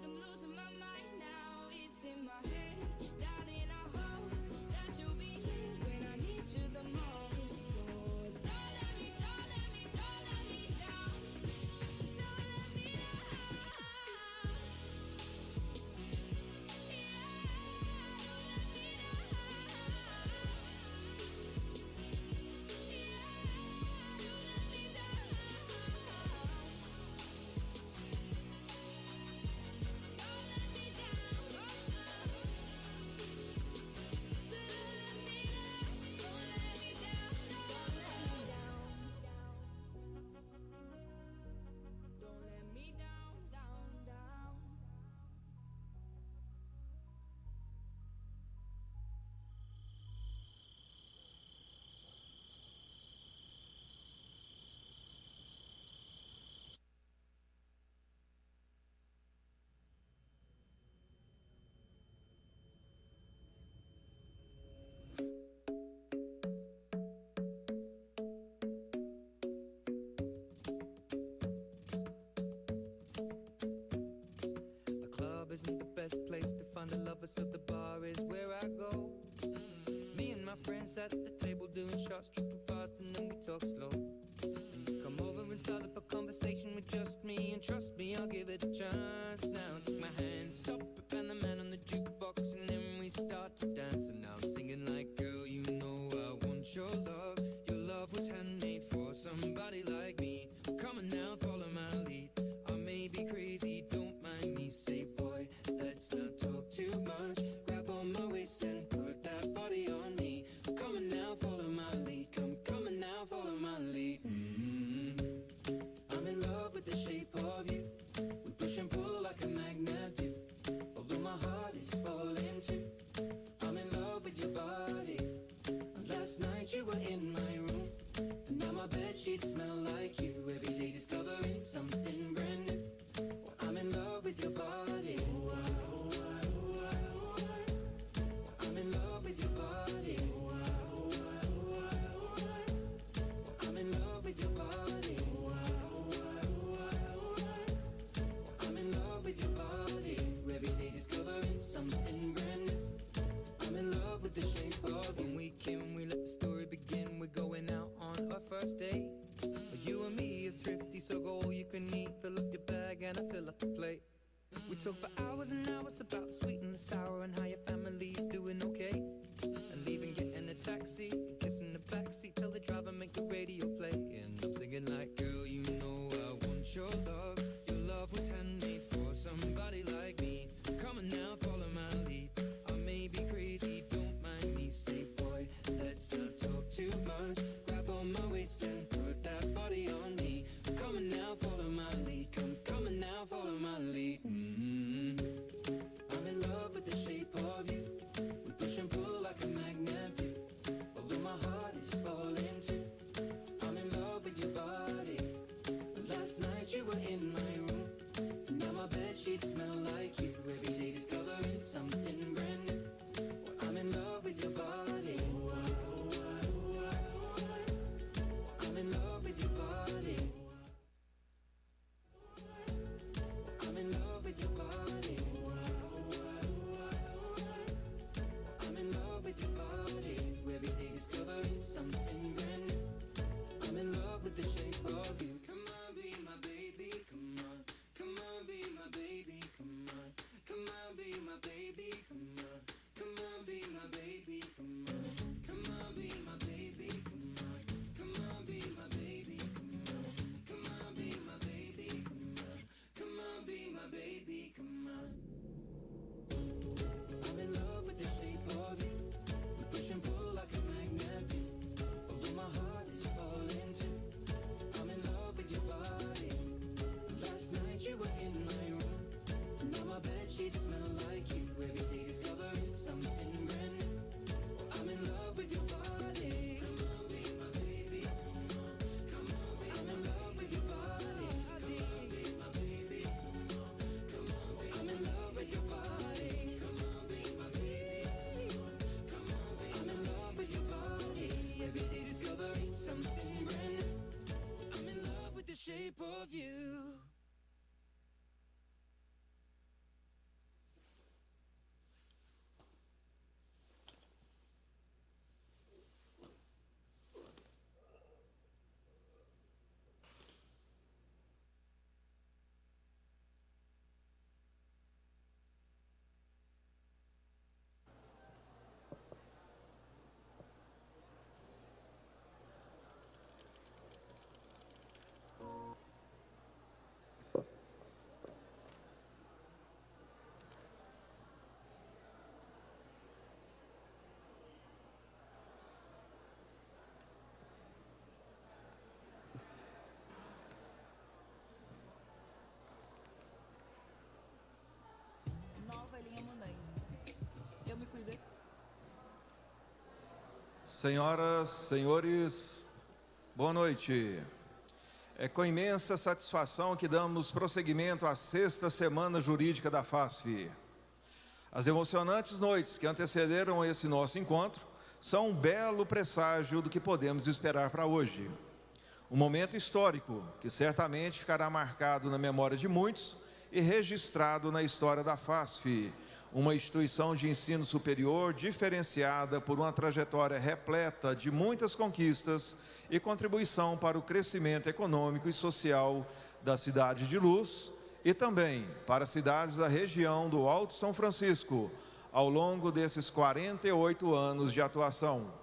think I'm losing my mind now. It's in my head, darling. I hope that you'll be here when I need you the most. So don't let me, don't let me, don't let me down. Don't let me down. Yeah, don't let me down. Yeah, don't let me down. Don't let me down. So don't let me down. Don't let me down. Don't let me down, down, down. The club isn't the best place to find a lover, so the bar is where I go. Me and my friends at the table doing shots, tripping fast, and then we talk slow. And you come over and start up a conversation with just me, and trust me, I'll give it a chance. Now take my hand, stop it, and the man on the jukebox, and then we start to dance. And now I'm singing like, girl, you know I want your love. Your love was handmade for somebody like me. Come on now, follow my lead. I may be crazy, don't mind me. Say, boy, let's not talk too much. Grab on my waist and put that body on me. Come on now, follow my lead. Come on now, follow my lead. I'm in love with the shape of you. We push and pull like a magnet do. Although my heart is falling too. I'm in love with your body. Last night you were in my room, and now my bedsheets smell like you. Every day discovering something brand new. Well, I'm in love with your body. I'm in love with your body. I'm in love with your body. I'm in love with your body. Every day discovering something brand new. I'm in love with the shape of you. When we came, we let the story begin. We're going out on our first date. You and me are thrifty, so go all you can eat. Fill up your bag and I fill up the plate. We talk for hours and hours about the sweet and the sour, and how your family's doing okay. And leaving, getting a taxi, and kissing the backseat, tell the driver make the radio play. And I'm singing like, girl, you know I want your love. Your love was handmade for somebody like me. Come on now, follow my lead. I may be crazy, don't mind me. Say, boy, let's not talk too much. Grab on my waist and put that body on me. Come on now, follow my lead. Come on now, follow my lead. I'm in love with the shape of you. We push and pull like a magnet do. Although my heart is falling too. I'm in love with your body. Last night you were in my room, and now my bedsheets smell like you. Every day discovering something brand new. Well, I'm in love with your body. I'm in love with your body. I'm in love with your body. Senhoras, senhores, boa noite. É com imensa satisfação que damos prosseguimento à 6ª Semana Jurídica da FASF. As emocionantes noites que antecederam esse nosso encontro são um belo presságio do que podemos esperar para hoje. Um momento histórico que certamente ficará marcado na memória de muitos e registrado na história da FASF, uma instituição de ensino superior diferenciada por uma trajetória repleta de muitas conquistas e contribuição para o crescimento econômico e social da cidade de Luz e também para cidades da região do Alto São Francisco, ao longo desses 48 anos de atuação.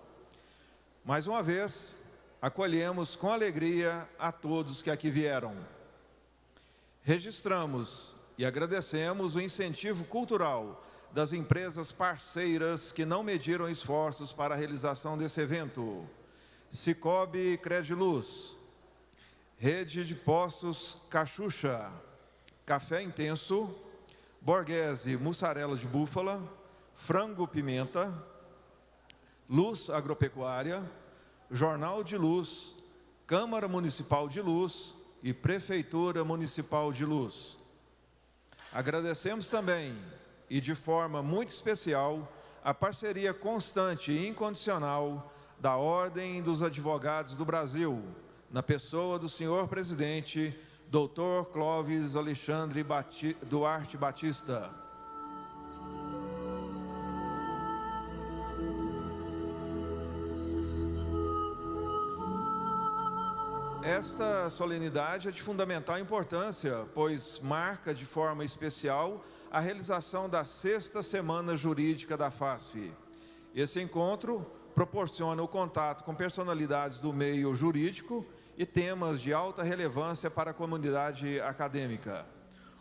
Mais uma vez, acolhemos com alegria a todos que aqui vieram. Registramos e agradecemos o incentivo cultural das empresas parceiras que não mediram esforços para a realização desse evento. Cicobi Crediluz, Rede de Postos Cachucha, Café Intenso, Borghese Mussarela de Búfala, Frango Pimenta, Luz Agropecuária, Jornal de Luz, Câmara Municipal de Luz e Prefeitura Municipal de Luz. Agradecemos também, e de forma muito especial, a parceria constante e incondicional da Ordem dos Advogados do Brasil, na pessoa do senhor presidente, Dr. Clóvis Alexandre Duarte Batista. Esta solenidade é de fundamental importância, pois marca de forma especial a realização da 6ª Semana Jurídica da FASF. Esse encontro proporciona o contato com personalidades do meio jurídico e temas de alta relevância para a comunidade acadêmica.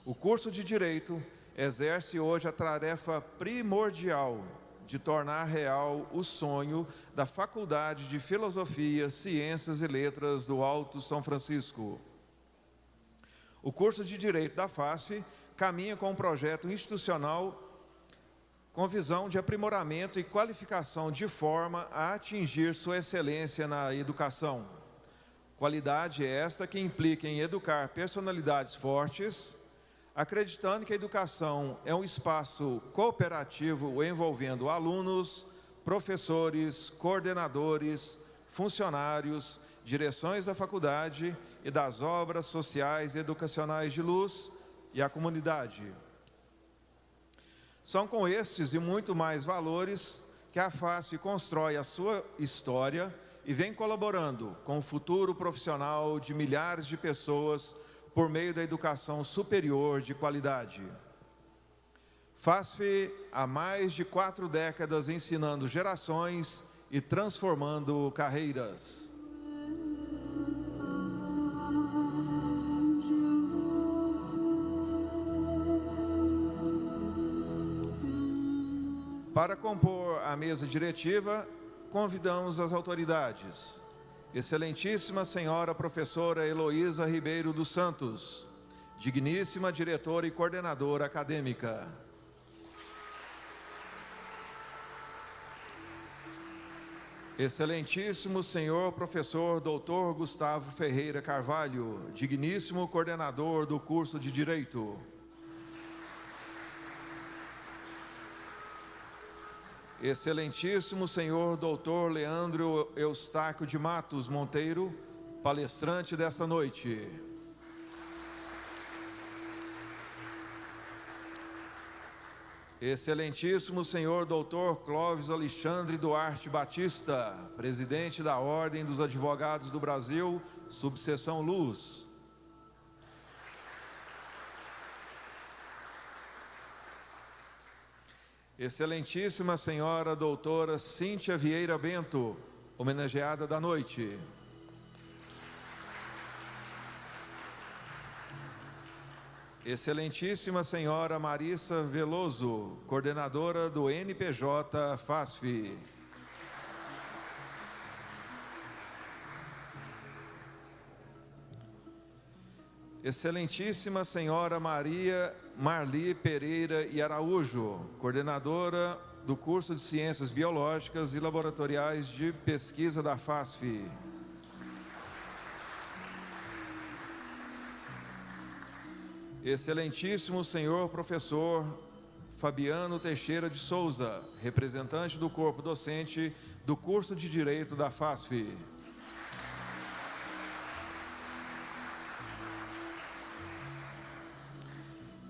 O curso de Direito exerce hoje a tarefa primordial de tornar real o sonho da Faculdade de Filosofia, Ciências e Letras do Alto São Francisco. O curso de Direito da FASF caminha com um projeto institucional com visão de aprimoramento e qualificação de forma a atingir sua excelência na educação. Qualidade esta que implica em educar personalidades fortes, acreditando que a educação é um espaço cooperativo envolvendo alunos, professores, coordenadores, funcionários, direções da faculdade e das obras sociais e educacionais de Luz e a comunidade. São com estes e muito mais valores que a FASF constrói a sua história e vem colaborando com o futuro profissional de milhares de pessoas por meio da educação superior de qualidade. FASF há mais de 4 décadas ensinando gerações e transformando carreiras. Para compor a mesa diretiva, convidamos as autoridades. Excelentíssima Senhora Professora Heloísa Ribeiro dos Santos, digníssima diretora e coordenadora acadêmica. Excelentíssimo Senhor Professor Dr. Gustavo Ferreira Carvalho, digníssimo coordenador do curso de Direito. Excelentíssimo Senhor Dr. Leandro Eustáquio de Matos Monteiro, palestrante desta noite. Excelentíssimo Senhor Dr. Clóvis Alexandre Duarte Batista, presidente da Ordem dos Advogados do Brasil, subseção Luz. Excelentíssima Senhora Doutora Cíntia Vieira Bento, homenageada da noite. Excelentíssima Senhora Marissa Veloso, coordenadora do NPJ FASF. Excelentíssima Senhora Maria Marli Pereira e Araújo, coordenadora do curso de Ciências Biológicas e Laboratoriais de Pesquisa da FASF. Excelentíssimo Senhor Professor Fabiano Teixeira de Souza, representante do corpo docente do curso de Direito da FASF.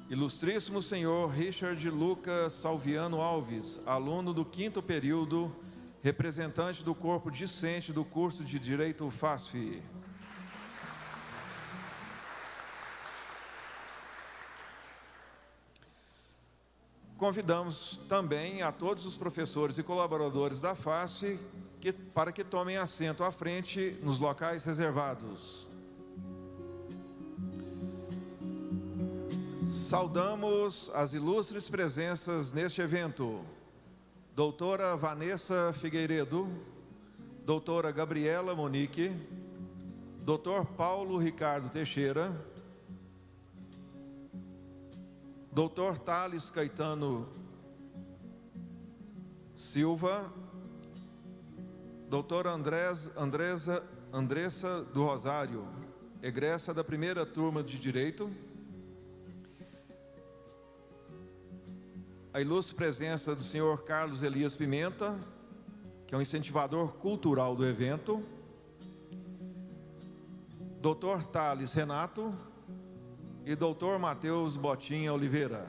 Ilustríssimo Senhor Richard Lucas Salviano Alves, aluno do 5º período, representante do corpo discente do curso de Direito FASF. Convidamos também a todos os professores e colaboradores da FASF para que tomem assento à frente nos locais reservados. Saudamos as ilustres presenças neste evento: doutora Vanessa Figueiredo, doutora Gabriela Monique, doutor Paulo Ricardo Teixeira, doutor Thales Caetano Silva, doutora Andressa do Rosário, egressa da 1ª turma de Direito, a ilustre presença do senhor Carlos Elias Pimenta, que é um incentivador cultural do evento, doutor Thales Renato e doutor Matheus Botinha Oliveira.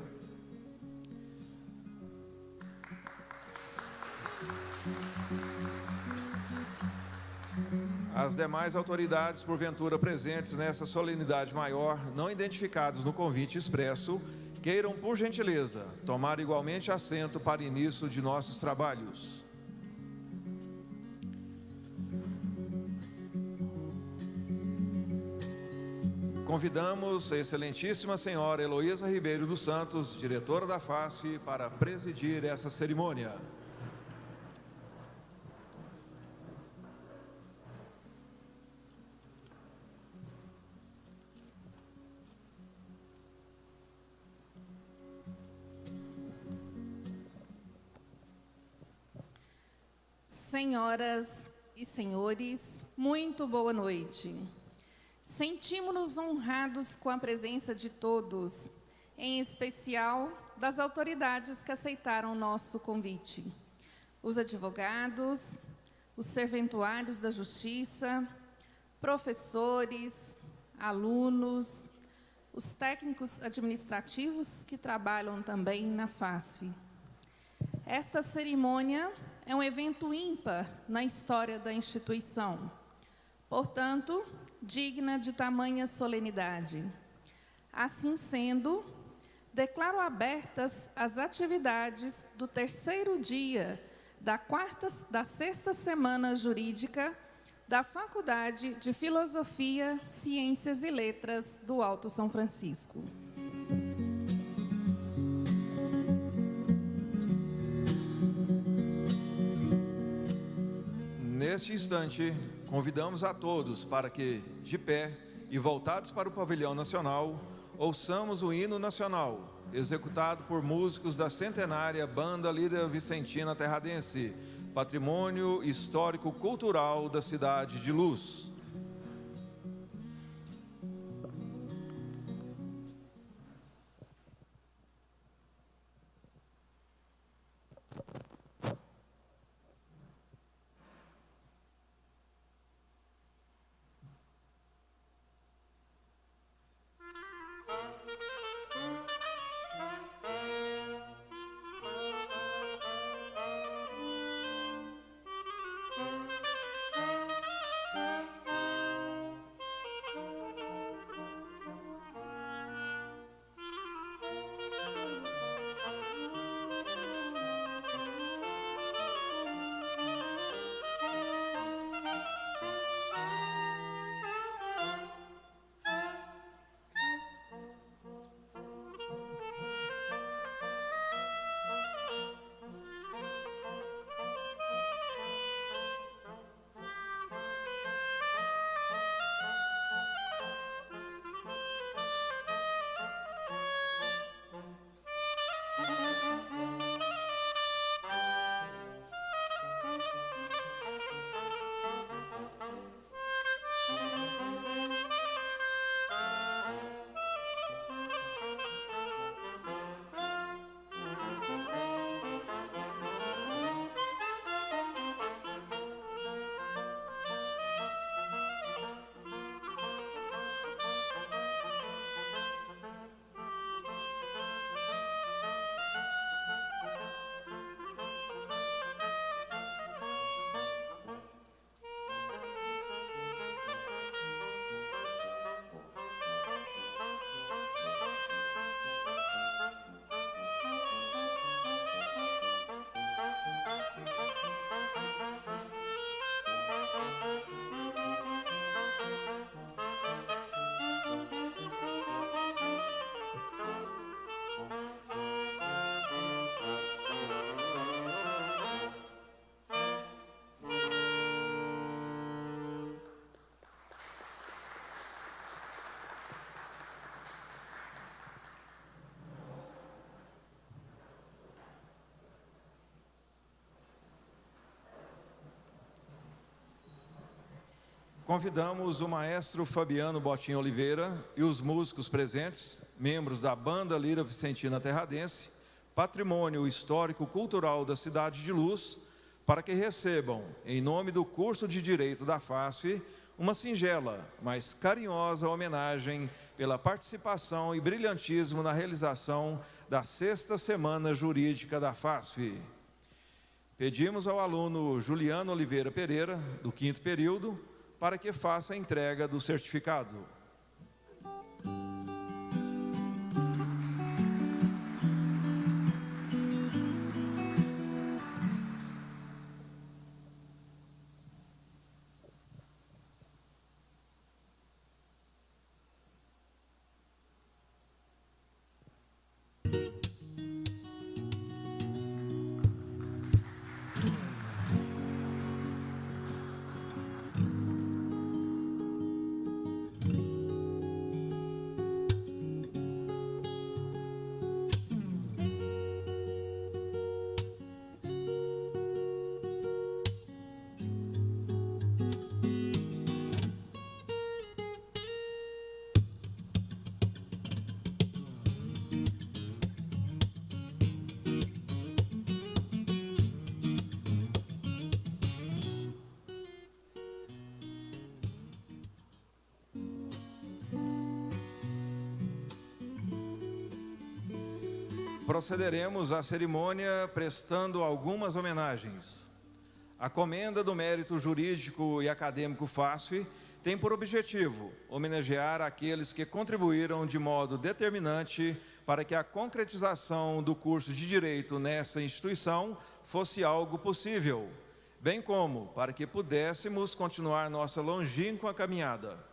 As demais autoridades, porventura presentes nessa solenidade maior, não identificados no convite expresso, queiram, por gentileza, tomar igualmente assento para início de nossos trabalhos. Convidamos a excelentíssima senhora Heloísa Ribeiro dos Santos, diretora da FASF, para presidir essa cerimônia. Senhoras e senhores, muito boa noite. Sentimos-nos honrados com a presença de todos, em especial das autoridades que aceitaram o nosso convite. Os advogados, os serventuários da Justiça, professores, alunos, os técnicos administrativos que trabalham também na FASF. Esta cerimônia é um evento ímpar na história da instituição, portanto, digna de tamanha solenidade. Assim sendo, declaro abertas as atividades do 3º dia da 6ª semana jurídica da Faculdade de Filosofia, Ciências e Letras do Alto São Francisco. Neste instante, convidamos a todos para que, de pé e voltados para o pavilhão nacional, ouçamos o hino nacional, executado por músicos da centenária Banda Lira Vicentina Terradense, patrimônio histórico-cultural da cidade de Luz. Convidamos o maestro Fabiano Botim Oliveira e os músicos presentes, membros da Banda Lira Vicentina Terradense, patrimônio histórico-cultural da cidade de Luz, para que recebam, em nome do curso de Direito da FASF, uma singela, mas carinhosa homenagem pela participação e brilhantismo na realização da 6ª Semana Jurídica da FASF. Pedimos ao aluno Juliano Oliveira Pereira, do 5º período, para que faça a entrega do certificado. Procederemos à cerimônia prestando algumas homenagens. A Comenda do Mérito Jurídico e Acadêmico FASF tem por objetivo homenagear aqueles que contribuíram de modo determinante para que a concretização do curso de Direito nessa instituição fosse algo possível, bem como para que pudéssemos continuar nossa longínqua caminhada.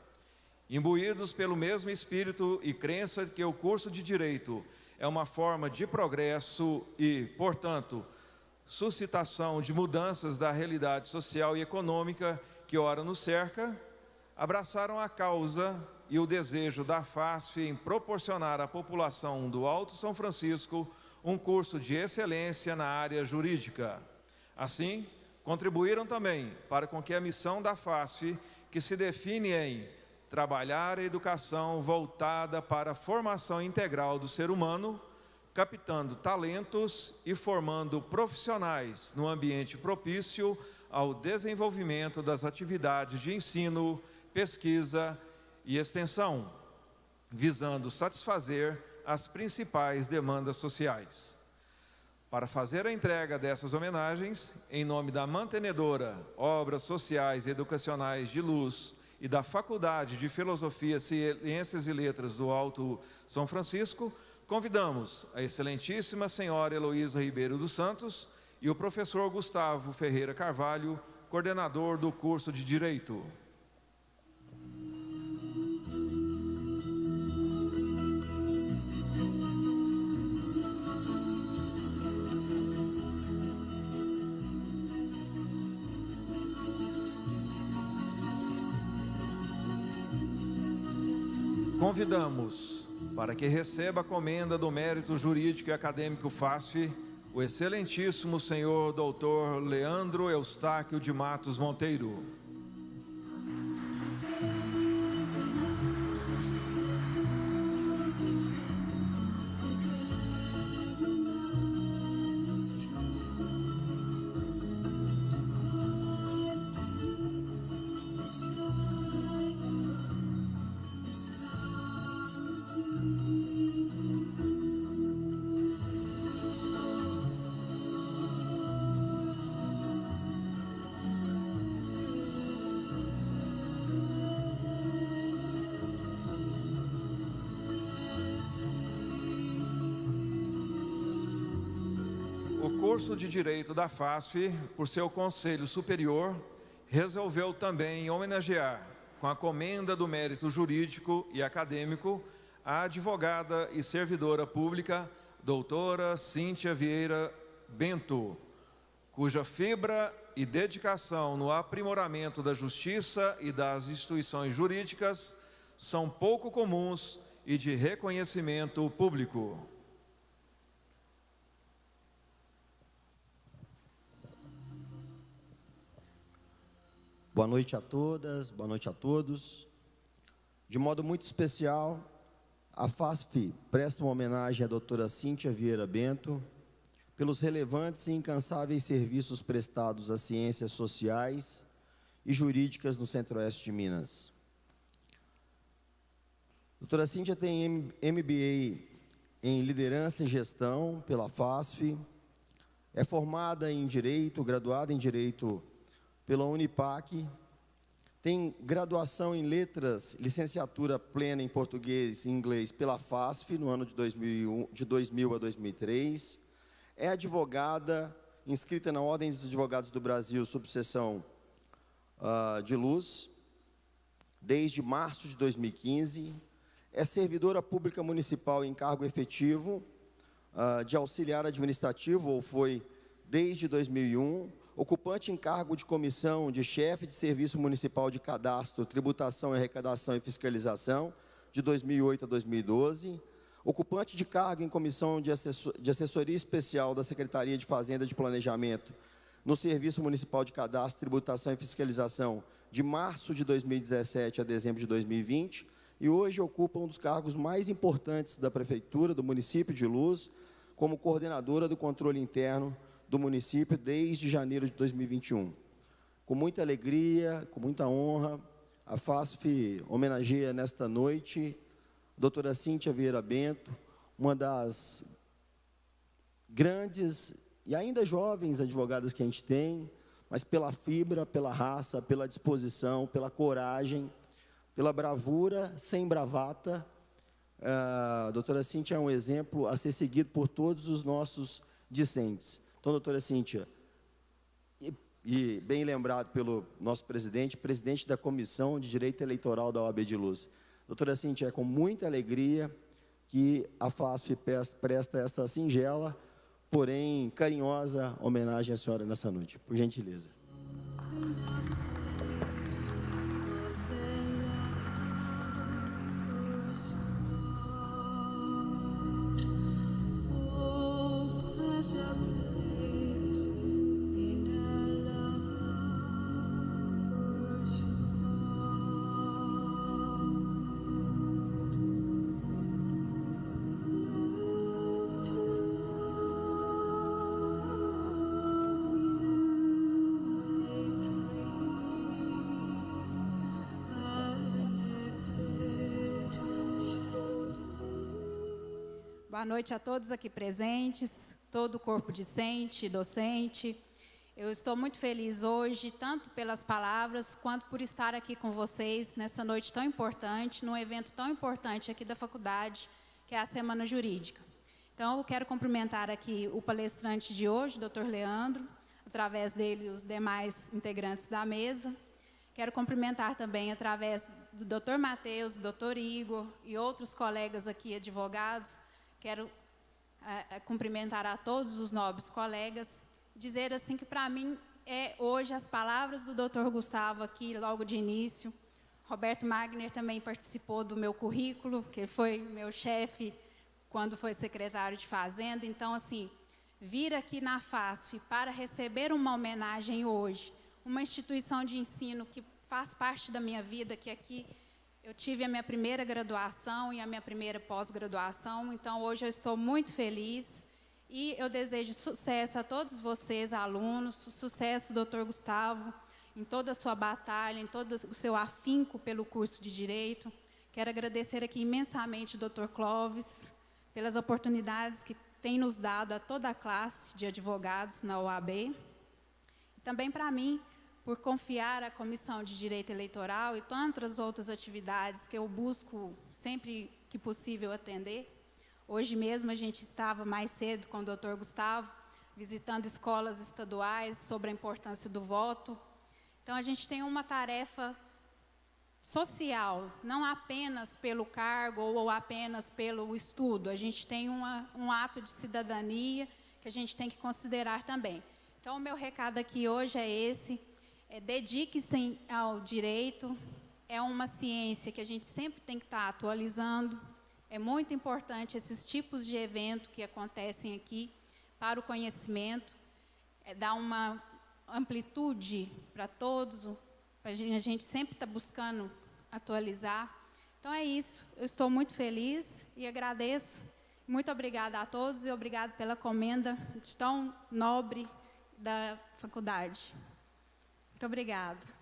Imbuídos pelo mesmo espírito e crença que o curso de Direito é uma forma de progresso e, portanto, suscitação de mudanças da realidade social e econômica que ora nos cerca, abraçaram a causa e o desejo da FASF em proporcionar à população do Alto São Francisco um curso de excelência na área jurídica. Assim, contribuíram também para com que a missão da FASF, que se define em trabalhar a educação voltada para a formação integral do ser humano, captando talentos e formando profissionais no ambiente propício ao desenvolvimento das atividades de ensino, pesquisa e extensão, visando satisfazer as principais demandas sociais. Para fazer a entrega dessas homenagens, em nome da mantenedora Obras Sociais e Educacionais de Luz e da Faculdade de Filosofia, Ciências e Letras do Alto São Francisco, convidamos a excelentíssima senhora Heloísa Ribeiro dos Santos e o professor Gustavo Ferreira Carvalho, coordenador do curso de Direito. Convidamos para que receba a comenda do Mérito Jurídico e Acadêmico FASF o excelentíssimo senhor doutor Leandro Eustáquio de Matos Monteiro. O curso de Direito da FASF, por seu Conselho Superior, resolveu também homenagear, com a comenda do Mérito Jurídico e Acadêmico, a advogada e servidora pública, doutora Cíntia Vieira Bento, cuja fibra e dedicação no aprimoramento da justiça e das instituições jurídicas são pouco comuns e de reconhecimento público. Boa noite a todas, boa noite a todos. De modo muito especial, a FASF presta uma homenagem à doutora Cíntia Vieira Bento pelos relevantes e incansáveis serviços prestados às ciências sociais e jurídicas no Centro-Oeste de Minas. Doutora Cíntia tem MBA em Liderança e Gestão pela FASF, é formada em Direito, graduada em Direito pela Unipac, tem graduação em Letras, licenciatura plena em Português e Inglês pela FASF no ano de 2000 a 2003, é advogada, inscrita na Ordem dos Advogados do Brasil, subseção de Luz, desde março de 2015, é servidora pública municipal em cargo efetivo de auxiliar administrativo, ou foi desde 2001, ocupante em cargo de comissão de chefe de Serviço Municipal de Cadastro, Tributação, Arrecadação e Fiscalização, de 2008 a 2012, ocupante de cargo em comissão de assessoria especial da Secretaria de Fazenda e de Planejamento, no Serviço Municipal de Cadastro, Tributação e Fiscalização, de março de 2017 a dezembro de 2020, e hoje ocupa um dos cargos mais importantes da Prefeitura do município de Luz, como coordenadora do controle interno do município desde janeiro de 2021. Com muita alegria, com muita honra, a FASF homenageia nesta noite a doutora Cíntia Vieira Bento, uma das grandes e ainda jovens advogadas que a gente tem, mas pela fibra, pela raça, pela disposição, pela coragem, pela bravura, sem bravata. A doutora Cíntia é um exemplo a ser seguido por todos os nossos discentes. Então, doutora Cíntia, e bem lembrado pelo nosso presidente da Comissão de Direito Eleitoral da OAB de Luz. Doutora Cíntia, é com muita alegria que a FASF presta essa singela, porém carinhosa homenagem à senhora nessa noite. Por gentileza. Boa noite a todos aqui presentes, todo o corpo discente, docente. Eu estou muito feliz hoje, tanto pelas palavras, quanto por estar aqui com vocês nessa noite tão importante, num evento tão importante aqui da faculdade, que é a Semana Jurídica. Então, eu quero cumprimentar aqui o palestrante de hoje, o Dr. Leandro, através dele os demais integrantes da mesa. Quero cumprimentar também, através do Dr. Matheus, do Dr. Igor e outros colegas aqui, advogados. Quero cumprimentar a todos os nobres colegas, dizer assim que para mim hoje as palavras do Dr. Gustavo aqui logo de início. Roberto Magner também participou do meu currículo, que foi meu chefe quando foi secretário de Fazenda. Então, assim, vir aqui na FASF para receber uma homenagem hoje, uma instituição de ensino que faz parte da minha vida, que aqui eu tive a minha primeira graduação e a minha primeira pós-graduação, então hoje eu estou muito feliz e eu desejo sucesso a todos vocês, alunos, sucesso, doutor Gustavo, em toda a sua batalha, em todo o seu afinco pelo curso de Direito. Quero agradecer aqui imensamente o doutor Clóvis pelas oportunidades que tem nos dado a toda a classe de advogados na OAB. E também para mim, por confiar à Comissão de Direito Eleitoral e tantas outras atividades que eu busco sempre que possível atender. Hoje mesmo a gente estava mais cedo com o Dr. Gustavo, visitando escolas estaduais sobre a importância do voto. Então, a gente tem uma tarefa social, não apenas pelo cargo ou apenas pelo estudo. A gente tem um ato de cidadania que a gente tem que considerar também. Então, o meu recado aqui hoje é esse. Dedique-se ao direito, é uma ciência que a gente sempre tem que estar atualizando. É muito importante esses tipos de evento que acontecem aqui para o conhecimento, dar uma amplitude para todos A gente sempre está buscando atualizar. Então é isso, eu estou muito feliz e agradeço. Muito obrigada a todos e obrigado pela comenda tão nobre da faculdade. Muito obrigada.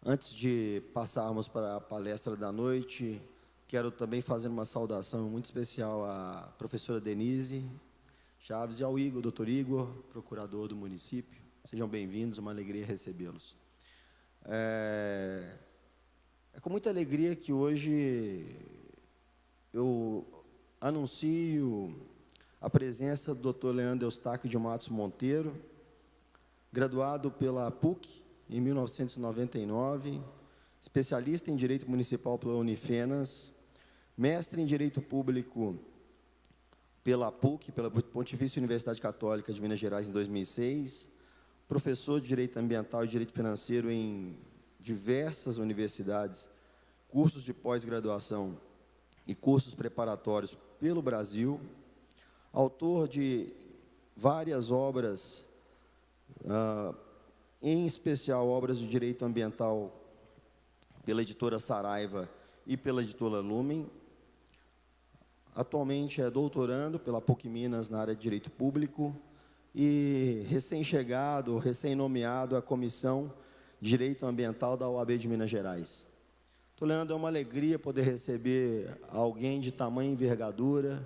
Antes de passarmos para a palestra da noite, quero também fazer uma saudação muito especial à professora Denise Chaves e ao Igor, doutor Igor, procurador do município. Sejam bem-vindos, uma alegria recebê-los. É com muita alegria que hoje eu anuncio a presença do doutor Leandro Eustáquio de Matos Monteiro, graduado pela PUC, em 1999, especialista em Direito Municipal pela Unifenas, mestre em Direito Público pela PUC, pela Pontifícia Universidade Católica de Minas Gerais, em 2006, professor de Direito Ambiental e Direito Financeiro em diversas universidades, cursos de pós-graduação e cursos preparatórios pelo Brasil, autor de várias obras, em especial obras de direito ambiental pela editora Saraiva e pela editora Lumen. Atualmente é doutorando pela PUC Minas na área de Direito Público e recém-chegado, recém-nomeado à Comissão de Direito Ambiental da OAB de Minas Gerais. Então, Leandro, é uma alegria poder receber alguém de tamanha envergadura.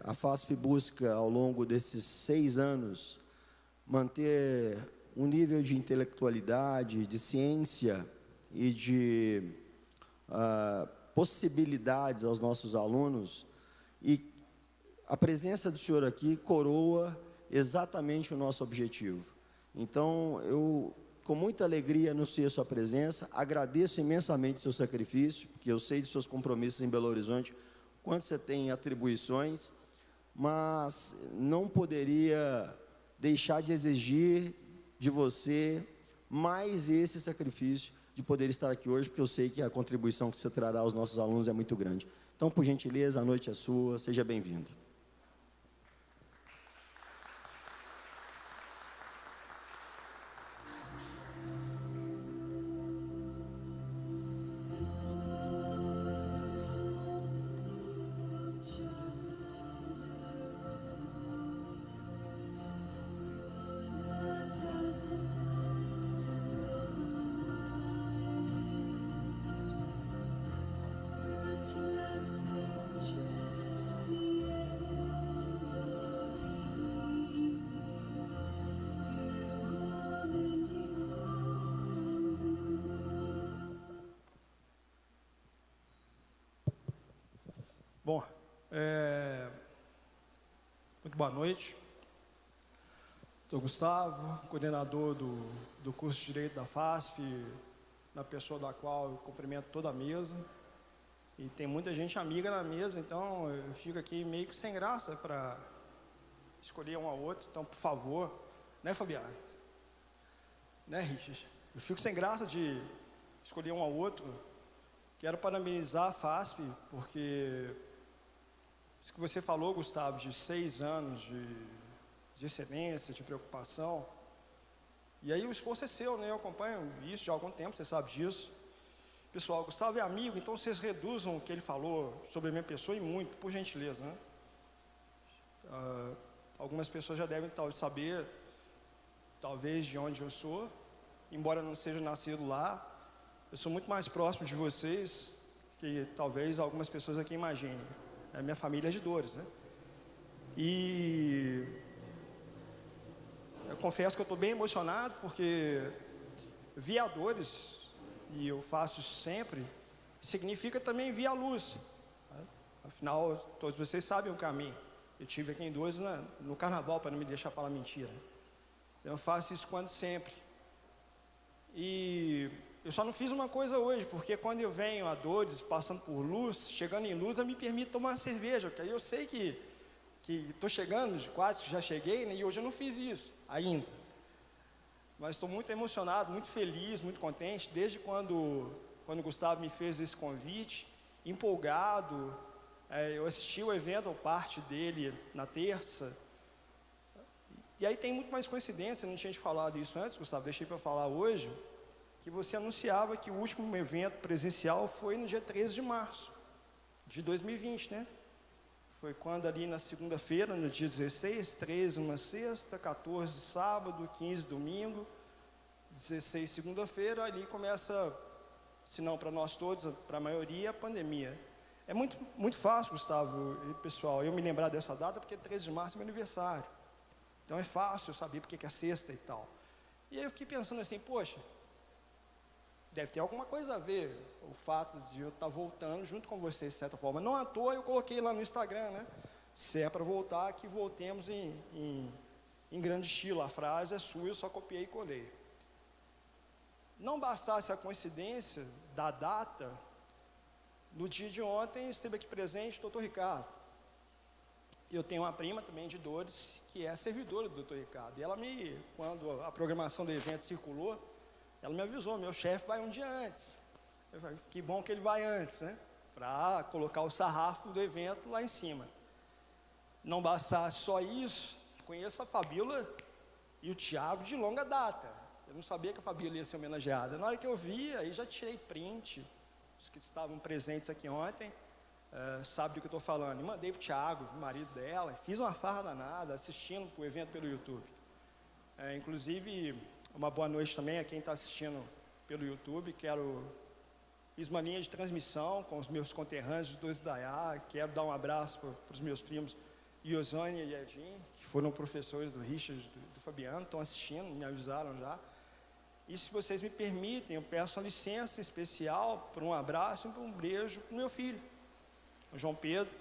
A FASF busca, ao longo desses 6 anos, manter um nível de intelectualidade, de ciência e de possibilidades aos nossos alunos, e a presença do senhor aqui coroa exatamente o nosso objetivo. Então, eu, com muita alegria, anuncio a sua presença, agradeço imensamente o seu sacrifício, porque eu sei de seus compromissos em Belo Horizonte, quanto você tem atribuições, mas não poderia deixar de exigir de você mais esse sacrifício de poder estar aqui hoje, porque eu sei que a contribuição que você trará aos nossos alunos é muito grande. Então, por gentileza, a noite é sua, seja bem-vindo. Bom, muito boa noite. Sou Gustavo, coordenador do curso de Direito da FASP, na pessoa da qual eu cumprimento toda a mesa. E tem muita gente amiga na mesa, então eu fico aqui meio que sem graça para escolher um ao outro. Então, por favor, né, Fabiano? Né, Richard? Eu fico sem graça de escolher um ao outro. Quero parabenizar a FASP, porque isso que você falou, Gustavo, de 6 anos de excelência, de preocupação. E aí o esforço é seu, né? Eu acompanho isso de há algum tempo, você sabe disso. Pessoal, Gustavo é amigo, então vocês reduzam o que ele falou sobre a minha pessoa e muito, por gentileza, né? Algumas pessoas já devem saber, talvez, de onde eu sou, embora eu não seja nascido lá. Eu sou muito mais próximo de vocês que talvez algumas pessoas aqui imaginem. A minha família é de Dores, né? E eu confesso que eu estou bem emocionado, porque via Dores, e eu faço isso sempre, significa também via luz. Afinal, todos vocês sabem o caminho. Eu tive aqui em 12 no carnaval, para não me deixar falar mentira. Então eu faço isso quando sempre. E eu só não fiz uma coisa hoje, porque quando eu venho a Dores, passando por Luz, chegando em Luz, eu me permito tomar uma cerveja, porque aí eu sei que estou chegando, quase que já cheguei, né, e hoje eu não fiz isso ainda. Mas estou muito emocionado, muito feliz, muito contente, desde quando o Gustavo me fez esse convite, empolgado. Eu assisti o evento, ou parte dele, na terça. E aí tem muito mais coincidência, não tinha te falado isso antes, Gustavo, deixei para falar hoje, que você anunciava que o último evento presencial foi no dia 13 de março de 2020, né? Foi quando ali na segunda-feira, no dia 16, 13 uma sexta, 14 sábado, 15 domingo, 16 segunda-feira, ali começa, se não para nós todos, para a maioria, a pandemia. É muito, muito fácil, Gustavo e pessoal, eu me lembrar dessa data, porque 13 de março é meu aniversário. Então é fácil eu saber porque que é sexta e tal. E aí eu fiquei pensando assim, poxa, deve ter alguma coisa a ver o fato de eu estar voltando junto com vocês, de certa forma. Não à toa eu coloquei lá no Instagram, né? Se é para voltar, que voltemos em grande estilo. A frase é sua, eu só copiei e colei. Não bastasse a coincidência da data, no dia de ontem esteve aqui presente o Dr. Ricardo. Eu tenho uma prima também de Dores, que é servidora do Dr. Ricardo. E ela quando a programação do evento circulou, ela me avisou, meu chefe vai um dia antes. Eu falei, que bom que ele vai antes, né? Para colocar o sarrafo do evento lá em cima. Não bastasse só isso, conheço a Fabíola e o Tiago de longa data. Eu não sabia que a Fabíola ia ser homenageada. Na hora que eu vi, aí já tirei print, os que estavam presentes aqui ontem, sabe do que eu estou falando. E mandei para o Tiago, o marido dela, fiz uma farra danada, assistindo o evento pelo YouTube. Inclusive, uma boa noite também a quem está assistindo pelo YouTube. Fiz uma linha de transmissão com os meus conterrâneos dos dois Dayá. Quero dar um abraço para os meus primos Iosânia e Edinho, que foram professores do Richard, do Fabiano, estão assistindo, me avisaram já. E se vocês me permitem, eu peço uma licença especial para um abraço e para um beijo para o meu filho. O João Pedro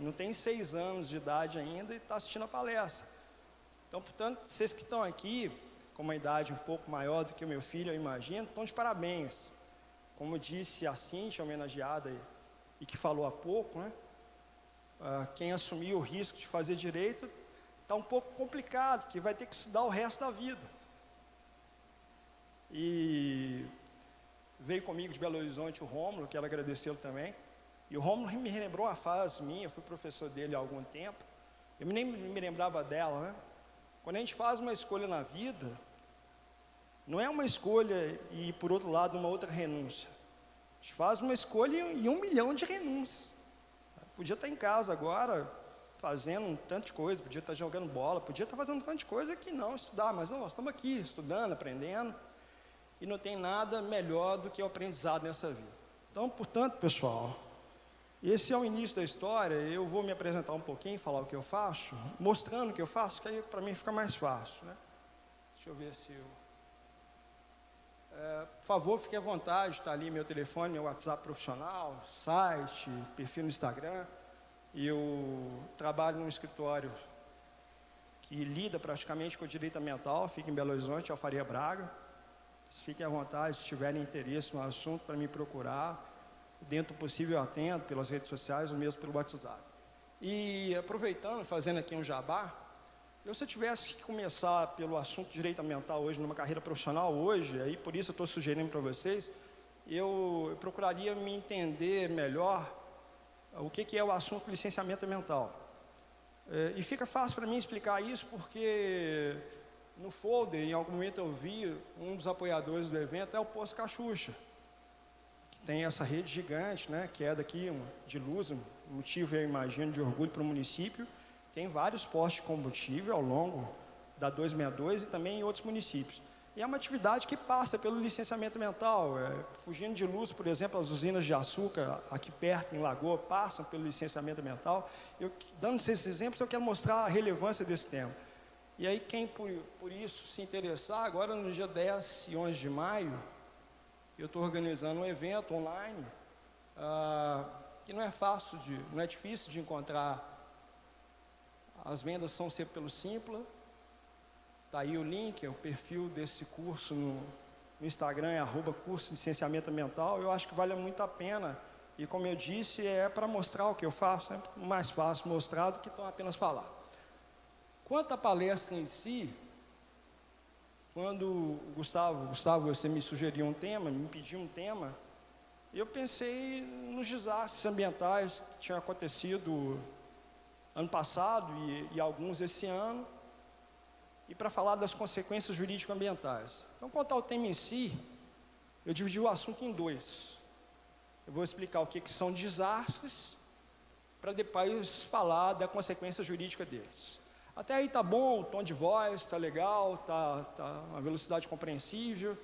não tem 6 anos de idade ainda e está assistindo a palestra. Então, portanto, vocês que estão aqui, com uma idade um pouco maior do que o meu filho, eu imagino, estão de parabéns. Como disse a Cíntia, homenageada e que falou há pouco, né? Quem assumiu o risco de fazer direito está um pouco complicado, porque vai ter que estudar o resto da vida. E veio comigo de Belo Horizonte o Rômulo, quero agradecê-lo também. E o Rômulo me relembrou uma fase minha, eu fui professor dele há algum tempo. Eu nem me lembrava dela, né? Quando a gente faz uma escolha na vida, não é uma escolha e, por outro lado, uma outra renúncia. A gente faz uma escolha e 1 milhão de renúncias. Podia estar em casa agora, fazendo um tanto de coisa, podia estar jogando bola, podia estar fazendo um tanto de coisa que não estudar, mas não, nós estamos aqui, estudando, aprendendo, e não tem nada melhor do que o aprendizado nessa vida. Então, portanto, pessoal, esse é o início da história. Eu vou me apresentar um pouquinho, falar o que eu faço, mostrando o que eu faço, que aí para mim fica mais fácil, né? Deixa eu ver se eu... por favor, fique à vontade, está ali meu telefone, meu WhatsApp profissional, site, perfil no Instagram. Eu trabalho num escritório que lida praticamente com o direito ambiental, fica em Belo Horizonte, Alfaria Braga. Fiquem à vontade, se tiverem interesse no assunto, para me procurar. Dentro do possível eu atendo pelas redes sociais ou mesmo pelo WhatsApp. E aproveitando, fazendo aqui um jabá, se eu tivesse que começar pelo assunto de direito ambiental hoje, numa carreira profissional hoje, aí por isso eu estou sugerindo para vocês, eu procuraria me entender melhor o que é o assunto de licenciamento ambiental. E fica fácil para mim explicar isso porque no folder, em algum momento eu vi, um dos apoiadores do evento é o Posto Cachucha, que tem essa rede gigante, né, que é daqui de Luz, motivo, eu imagino, de orgulho para o município. Tem vários postos de combustível ao longo da 262 e também em outros municípios. E é uma atividade que passa pelo licenciamento ambiental. Fugindo de Luz, por exemplo, as usinas de açúcar aqui perto, em Lagoa, passam pelo licenciamento ambiental. Dando esses exemplos, eu quero mostrar a relevância desse tema. E aí, quem por isso se interessar, agora no dia 10 e 11 de maio, eu estou organizando um evento online que não é difícil de encontrar. As vendas são sempre pelo Simpla. Está aí o link, o perfil desse curso no Instagram é @curso de licenciamento ambiental. Eu acho que vale muito a pena. E como eu disse, é para mostrar o que eu faço, é mais fácil mostrar do que apenas falar. Quanto à palestra em si, quando Gustavo, você me sugeriu um tema, me pediu um tema, eu pensei nos desastres ambientais que tinham acontecido ano passado e alguns esse ano, e para falar das consequências jurídico-ambientais. Então, quanto ao tema em si, eu dividi o assunto em dois. Eu vou explicar o que são desastres, para depois falar da consequência jurídica deles. Até aí tá bom, o tom de voz tá legal, tá uma velocidade compreensível.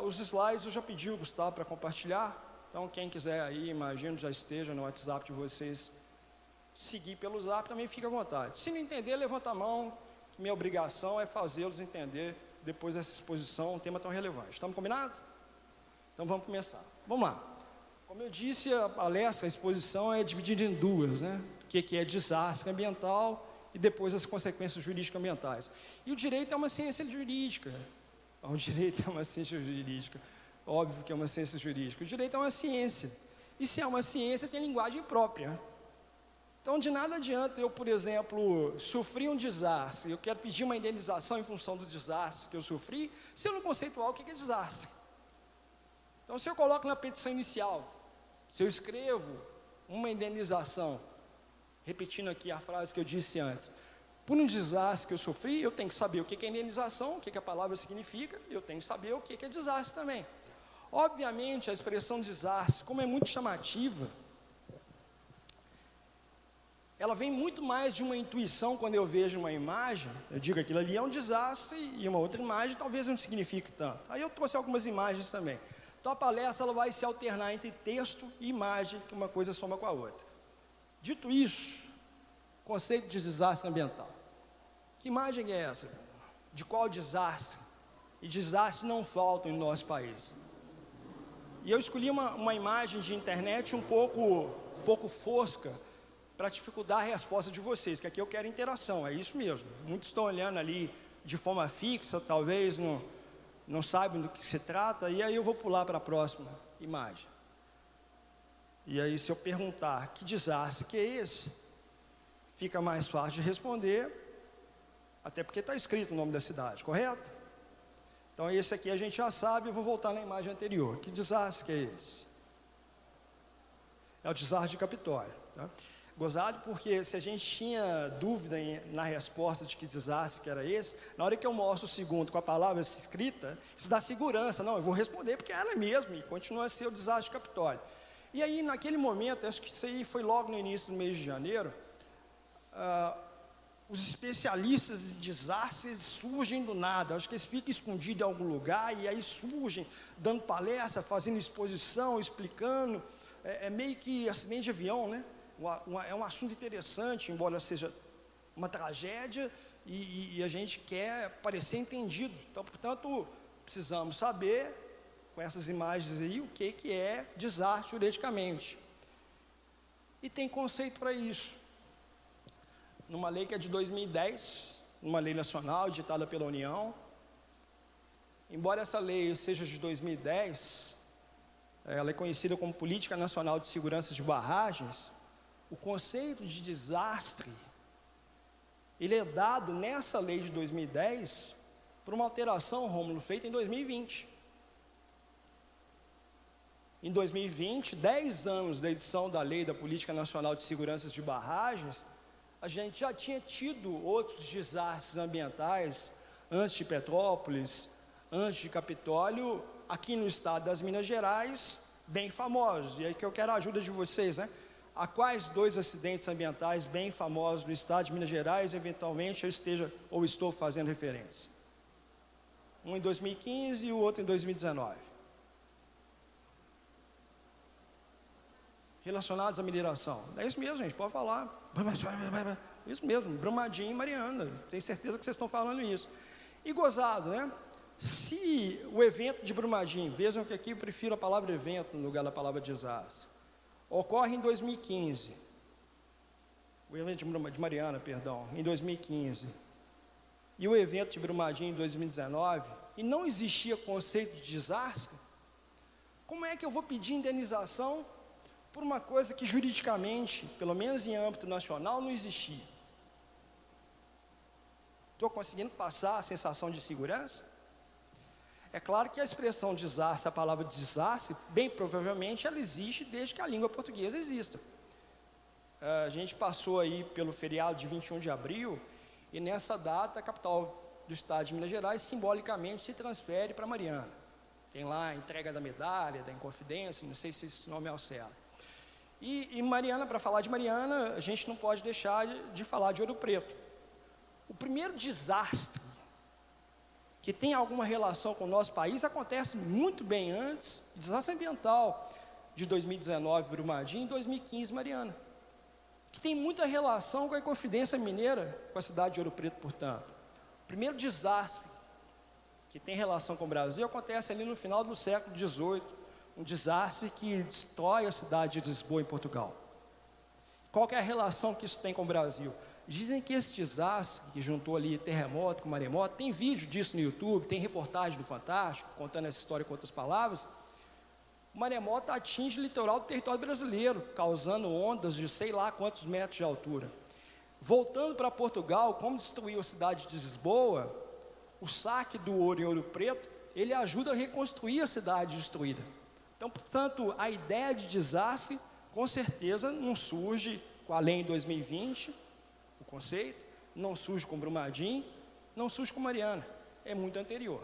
Os slides eu já pedi o Gustavo para compartilhar, então quem quiser aí, imagino já esteja no WhatsApp de vocês, seguir pelo Zap também fica à vontade. Se não entender, levanta a mão, que minha obrigação é fazê-los entender depois dessa exposição, um tema tão relevante. Estamos combinados? Então vamos começar. Vamos lá. Como eu disse, a palestra, a exposição é dividida em duas, né? O que é desastre ambiental e depois as consequências jurídico-ambientais. E o direito é uma ciência jurídica. O direito é uma ciência jurídica. Óbvio que é uma ciência jurídica. O direito é uma ciência. E se é uma ciência, tem linguagem própria. Então, de nada adianta eu, por exemplo, sofri um desastre, eu quero pedir uma indenização em função do desastre que eu sofri, se eu não conceituar o que é desastre. Então, se eu coloco na petição inicial, se eu escrevo uma indenização, repetindo aqui a frase que eu disse antes, por um desastre que eu sofri, eu tenho que saber o que é indenização, o que a palavra significa, eu tenho que saber o que é desastre também. Obviamente, a expressão desastre, como é muito chamativa, ela vem muito mais de uma intuição quando eu vejo uma imagem, eu digo aquilo ali é um desastre e uma outra imagem talvez não signifique tanto. Aí eu trouxe algumas imagens também. Então a palestra ela vai se alternar entre texto e imagem, que uma coisa soma com a outra. Dito isso, conceito de desastre ambiental. Que imagem é essa? De qual desastre? E desastres não faltam em nosso país. E eu escolhi uma imagem de internet um pouco fosca, para dificultar a resposta de vocês, que aqui eu quero interação, é isso mesmo. Muitos estão olhando ali de forma fixa, talvez não saibam do que se trata, e aí eu vou pular para a próxima imagem. E aí se eu perguntar que desastre que é esse, fica mais fácil de responder, até porque está escrito o nome da cidade, correto? Então esse aqui a gente já sabe, eu vou voltar na imagem anterior. Que desastre que é esse? É o desastre de Capitólio, tá? Gozado, porque se a gente tinha dúvida na resposta de que desastre que era esse, na hora que eu mostro o segundo com a palavra escrita, isso dá segurança. Não, eu vou responder porque ela é mesmo, e continua a ser o desastre de Capitólio. E aí, naquele momento, acho que isso aí foi logo no início do mês de janeiro, os especialistas em desastres surgem do nada. Acho que eles ficam escondidos em algum lugar, e aí surgem, dando palestra, fazendo exposição, explicando. É meio que acidente de avião, né? É um assunto interessante, embora seja uma tragédia, e a gente quer parecer entendido. Então, portanto, precisamos saber, com essas imagens aí, o que é desastre juridicamente. E tem conceito para isso. Numa lei que é de 2010, numa lei nacional, editada pela União, embora essa lei seja de 2010, ela é conhecida como Política Nacional de Segurança de Barragens. O conceito de desastre, ele é dado nessa lei de 2010 por uma alteração, Rômulo, feita em 2020. Em 2020, 10 anos da edição da lei da Política Nacional de Segurança de Barragens, a gente já tinha tido outros desastres ambientais, antes de Petrópolis, antes de Capitólio, aqui no estado das Minas Gerais, bem famosos. E aí que eu quero a ajuda de vocês, né? A quais dois acidentes ambientais bem famosos no estado de Minas Gerais, eventualmente eu esteja ou estou fazendo referência? Um em 2015 e o outro em 2019. Relacionados à mineração. É isso mesmo, gente, pode falar. Isso mesmo, Brumadinho e Mariana. Tenho certeza que vocês estão falando isso. E gozado, né? Se o evento de Brumadinho, vejam que aqui eu prefiro a palavra evento no lugar da palavra desastre. Ocorre em 2015, o evento de Mariana, perdão, em 2015, e o evento de Brumadinho em 2019, e não existia conceito de desastre, como é que eu vou pedir indenização por uma coisa que juridicamente, pelo menos em âmbito nacional, não existia? Estou conseguindo passar a sensação de segurança? É claro que a expressão desastre, a palavra desastre, bem provavelmente ela existe desde que a língua portuguesa exista. A gente passou aí pelo feriado de 21 de abril, e nessa data a capital do estado de Minas Gerais simbolicamente se transfere para Mariana. Tem lá a entrega da medalha, da Inconfidência, não sei se esse nome é o certo. E Mariana, para falar de Mariana, a gente não pode deixar de falar de Ouro Preto. O primeiro desastre que tem alguma relação com o nosso país acontece muito bem antes, desastre ambiental de 2019, Brumadinho, e 2015, Mariana, que tem muita relação com a Inconfidência Mineira, com a cidade de Ouro Preto, portanto. O primeiro desastre que tem relação com o Brasil acontece ali no final do século XVIII, um desastre que destrói a cidade de Lisboa, em Portugal. Qual que é a relação que isso tem com o Brasil? Dizem que esse desastre, que juntou ali terremoto com maremoto, tem vídeo disso no YouTube, tem reportagem do Fantástico, contando essa história com outras palavras. O maremoto atinge o litoral do território brasileiro, causando ondas de sei lá quantos metros de altura. Voltando para Portugal, como destruiu a cidade de Lisboa, o saque do ouro em Ouro Preto, ele ajuda a reconstruir a cidade destruída. Então, portanto, a ideia de desastre, com certeza, não surge com a lei em 2020, o conceito, não surge com Brumadinho, não surge com Mariana, é muito anterior.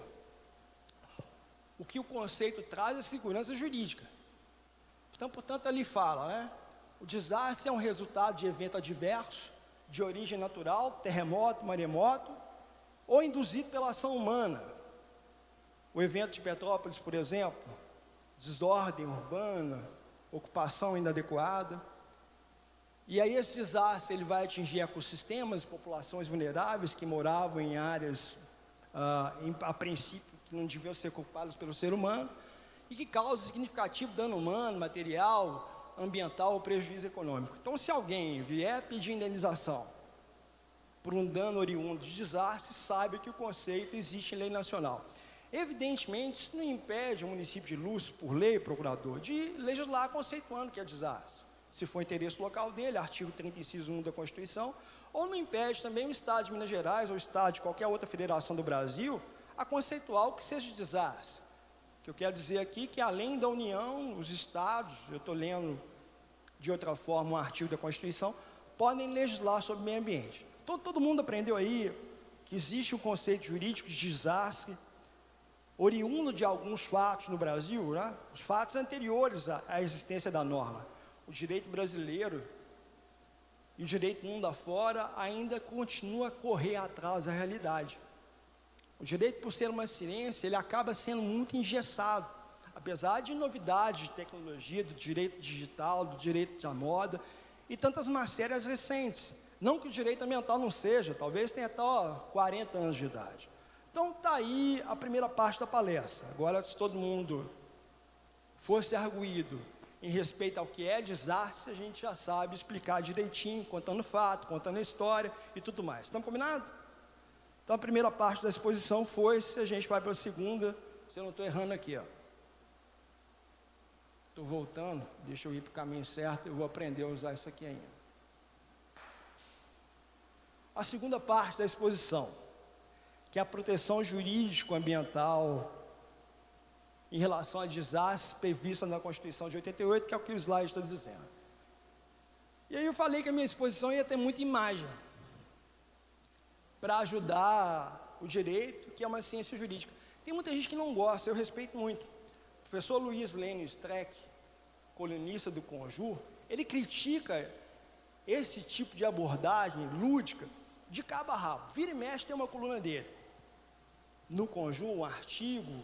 O que o conceito traz é segurança jurídica. Então, portanto, ali fala, né? O desastre é um resultado de evento adverso, de origem natural, terremoto, maremoto, ou induzido pela ação humana. O evento de Petrópolis, por exemplo, desordem urbana, ocupação inadequada. E aí esse desastre ele vai atingir ecossistemas, populações vulneráveis que moravam em áreas, a princípio, que não deviam ser ocupadas pelo ser humano, e que causa significativo dano humano, material, ambiental ou prejuízo econômico. Então, se alguém vier pedir indenização por um dano oriundo de desastre, saiba que o conceito existe em lei nacional. Evidentemente, isso não impede o município de Luz, por lei, procurador, de legislar conceituando que é desastre, se for interesse local dele, artigo 30, inciso 1 da Constituição, ou não impede também o Estado de Minas Gerais ou o Estado de qualquer outra federação do Brasil a conceituar o que seja desastre. O que eu quero dizer aqui é que, além da União, os Estados, eu estou lendo de outra forma um artigo da Constituição, podem legislar sobre o meio ambiente. Todo mundo aprendeu aí que existe um conceito jurídico de desastre, oriundo de alguns fatos no Brasil, né? Os fatos anteriores à existência da norma. O direito brasileiro e o direito mundo afora ainda continua a correr atrás da realidade. O direito, por ser uma ciência, ele acaba sendo muito engessado, apesar de novidades de tecnologia, do direito digital, do direito da moda e tantas matérias recentes. Não que o direito ambiental não seja, talvez tenha até 40 anos de idade. Então está aí a primeira parte da palestra. Agora, se todo mundo fosse arguído em respeito ao que é desastre, a gente já sabe explicar direitinho, contando fato, contando a história e tudo mais. Estamos combinados? Então a primeira parte da exposição foi, se a gente vai para a segunda, se eu não estou errando aqui, ó. Estou voltando, deixa eu ir para o caminho certo, eu vou aprender a usar isso aqui ainda. A segunda parte da exposição, que é a proteção jurídico-ambiental em relação a desastres prevista na Constituição de 88, que é o que o slide está dizendo. E aí eu falei que a minha exposição ia ter muita imagem, para ajudar o direito, que é uma ciência jurídica. Tem muita gente que não gosta, eu respeito muito. O professor Luiz Lênio Streck, colunista do Conjur, ele critica esse tipo de abordagem lúdica de cabo a rabo. Vira e mexe tem uma coluna dele. No Conjur, um artigo,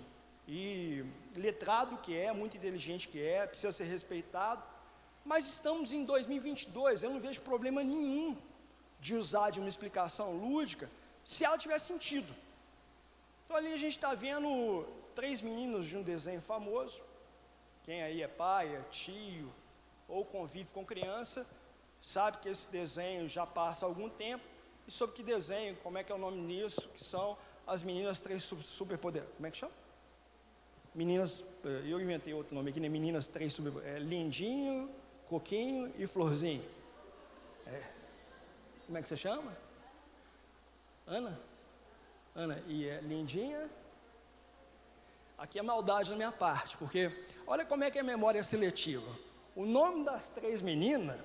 e letrado que é, muito inteligente que é, precisa ser respeitado, mas estamos em 2022, eu não vejo problema nenhum de usar de uma explicação lúdica, se ela tiver sentido. Então ali a gente está vendo 3 meninos de um desenho famoso, quem aí é pai, é tio, ou convive com criança, sabe que esse desenho já passa há algum tempo. E sobre que desenho, como é que é o nome disso, que são as meninas três superpoderosas. Como é que chama? Meninas, eu inventei outro nome aqui, né? Meninas três superpoderosas. Lindinho, Coquinho e Florzinho. Como é que você chama? Ana? Ana, e é Lindinha? Aqui é maldade da minha parte, porque olha como é que é memória seletiva. O nome das três meninas,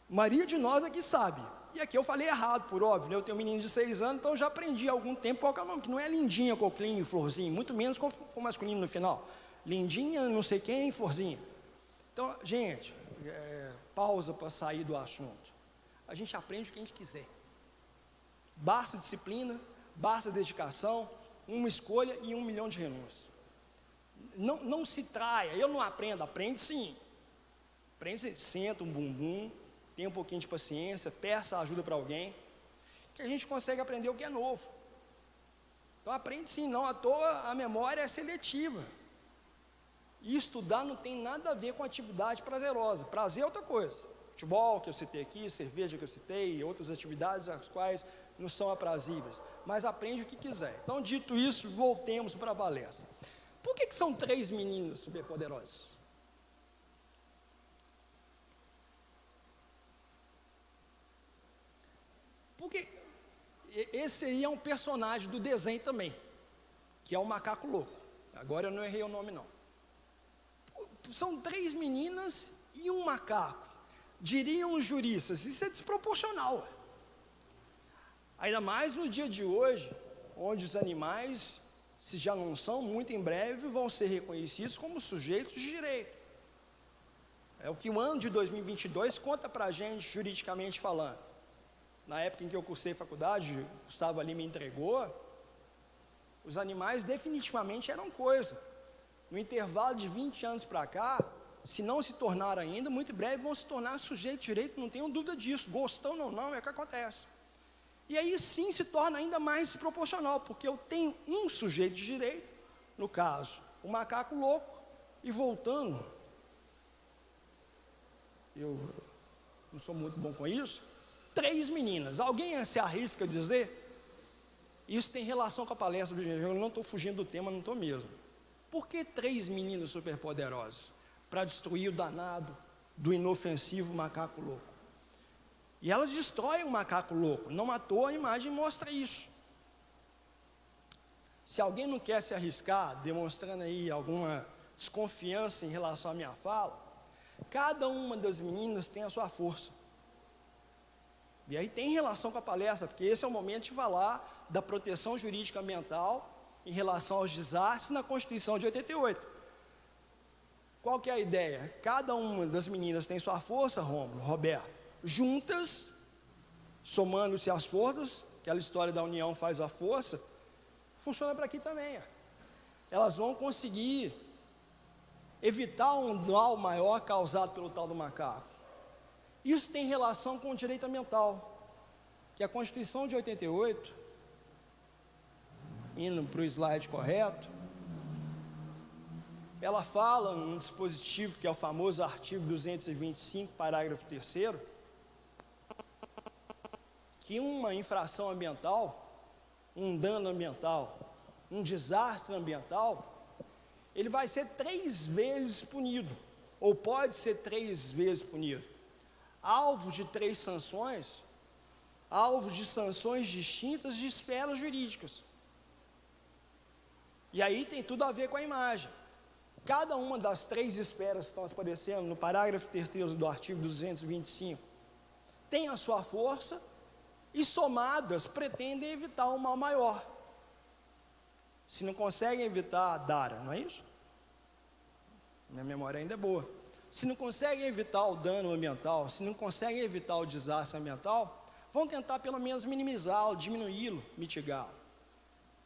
maioria de nós aqui sabe. E aqui eu falei errado, por óbvio, né? Eu tenho um menino de 6 anos, então eu já aprendi há algum tempo qual que é o nome, que não é Lindinha, Coquinho e Florzinho, muito menos com masculino no final. Lindinha, não sei quem, Florzinho. Então, gente, pausa para sair do assunto. A gente aprende o que a gente quiser. Basta disciplina, basta dedicação, uma escolha e 1 milhão de renúncias. Não se traia, eu não aprendo, aprende sim. Aprende sim, senta um bumbum, tenha um pouquinho de paciência, peça ajuda para alguém, que a gente consegue aprender o que é novo. Então aprende sim, não à toa a memória é seletiva. E estudar não tem nada a ver com atividade prazerosa. Prazer é outra coisa. Futebol, que eu citei aqui, cerveja que eu citei, outras atividades as quais não são aprazíveis. Mas aprende o que quiser. Então, dito isso, voltemos para a palestra. Por que são 3 meninas superpoderosas? Porque esse seria um personagem do desenho também, que é o macaco louco. Agora eu não errei o nome não. São 3 meninas e um macaco. Diriam os juristas, isso é desproporcional. Ainda mais no dia de hoje, onde os animais, se já não são, muito em breve vão ser reconhecidos como sujeitos de direito. É o que o ano de 2022 conta para a gente, juridicamente falando. Na época em que eu cursei faculdade, Gustavo ali me entregou, os animais definitivamente eram coisa. No intervalo de 20 anos para cá, se não se tornaram ainda, muito em breve vão se tornar sujeitos de direito, não tenho dúvida disso, gostando ou não, é o que acontece. E aí sim se torna ainda mais desproporcional, porque eu tenho um sujeito de direito, no caso, o macaco louco, e voltando, eu não sou muito bom com isso, 3 meninas, alguém se arrisca a dizer? Isso tem relação com a palestra do Gênesis, eu não estou fugindo do tema, não estou mesmo. Por que 3 meninas superpoderosas? Para destruir o danado do inofensivo macaco louco. E elas destroem o macaco louco, não à toa a imagem mostra isso. Se alguém não quer se arriscar, demonstrando aí alguma desconfiança em relação à minha fala, cada uma das meninas tem a sua força. E aí tem relação com a palestra, porque esse é o momento de falar da proteção jurídica ambiental em relação aos desastres na Constituição de 88. Qual que é a ideia? Cada uma das meninas tem sua força, Rômulo, Roberto, juntas, somando-se as forças, aquela história da união faz a força, funciona para aqui também. Elas vão conseguir evitar um mal maior causado pelo tal do macaco. Isso tem relação com o direito ambiental, que a Constituição de 88, indo para o slide correto, ela fala num dispositivo que é o famoso artigo 225, parágrafo 3º, que uma infração ambiental, um dano ambiental, um desastre ambiental, ele vai ser 3 vezes punido, ou pode ser 3 vezes punido. Alvo de 3 sanções, alvo de sanções distintas de esferas jurídicas. E aí tem tudo a ver com a imagem. Cada uma das 3 esferas que estão aparecendo no parágrafo 3º do artigo 225 tem a sua força e somadas pretendem evitar um mal maior. Se não conseguem evitar, Dara, não é isso? Minha memória ainda é boa. Se não conseguem evitar o dano ambiental, se não conseguem evitar o desastre ambiental, vão tentar pelo menos minimizá-lo, diminuí-lo, mitigá-lo.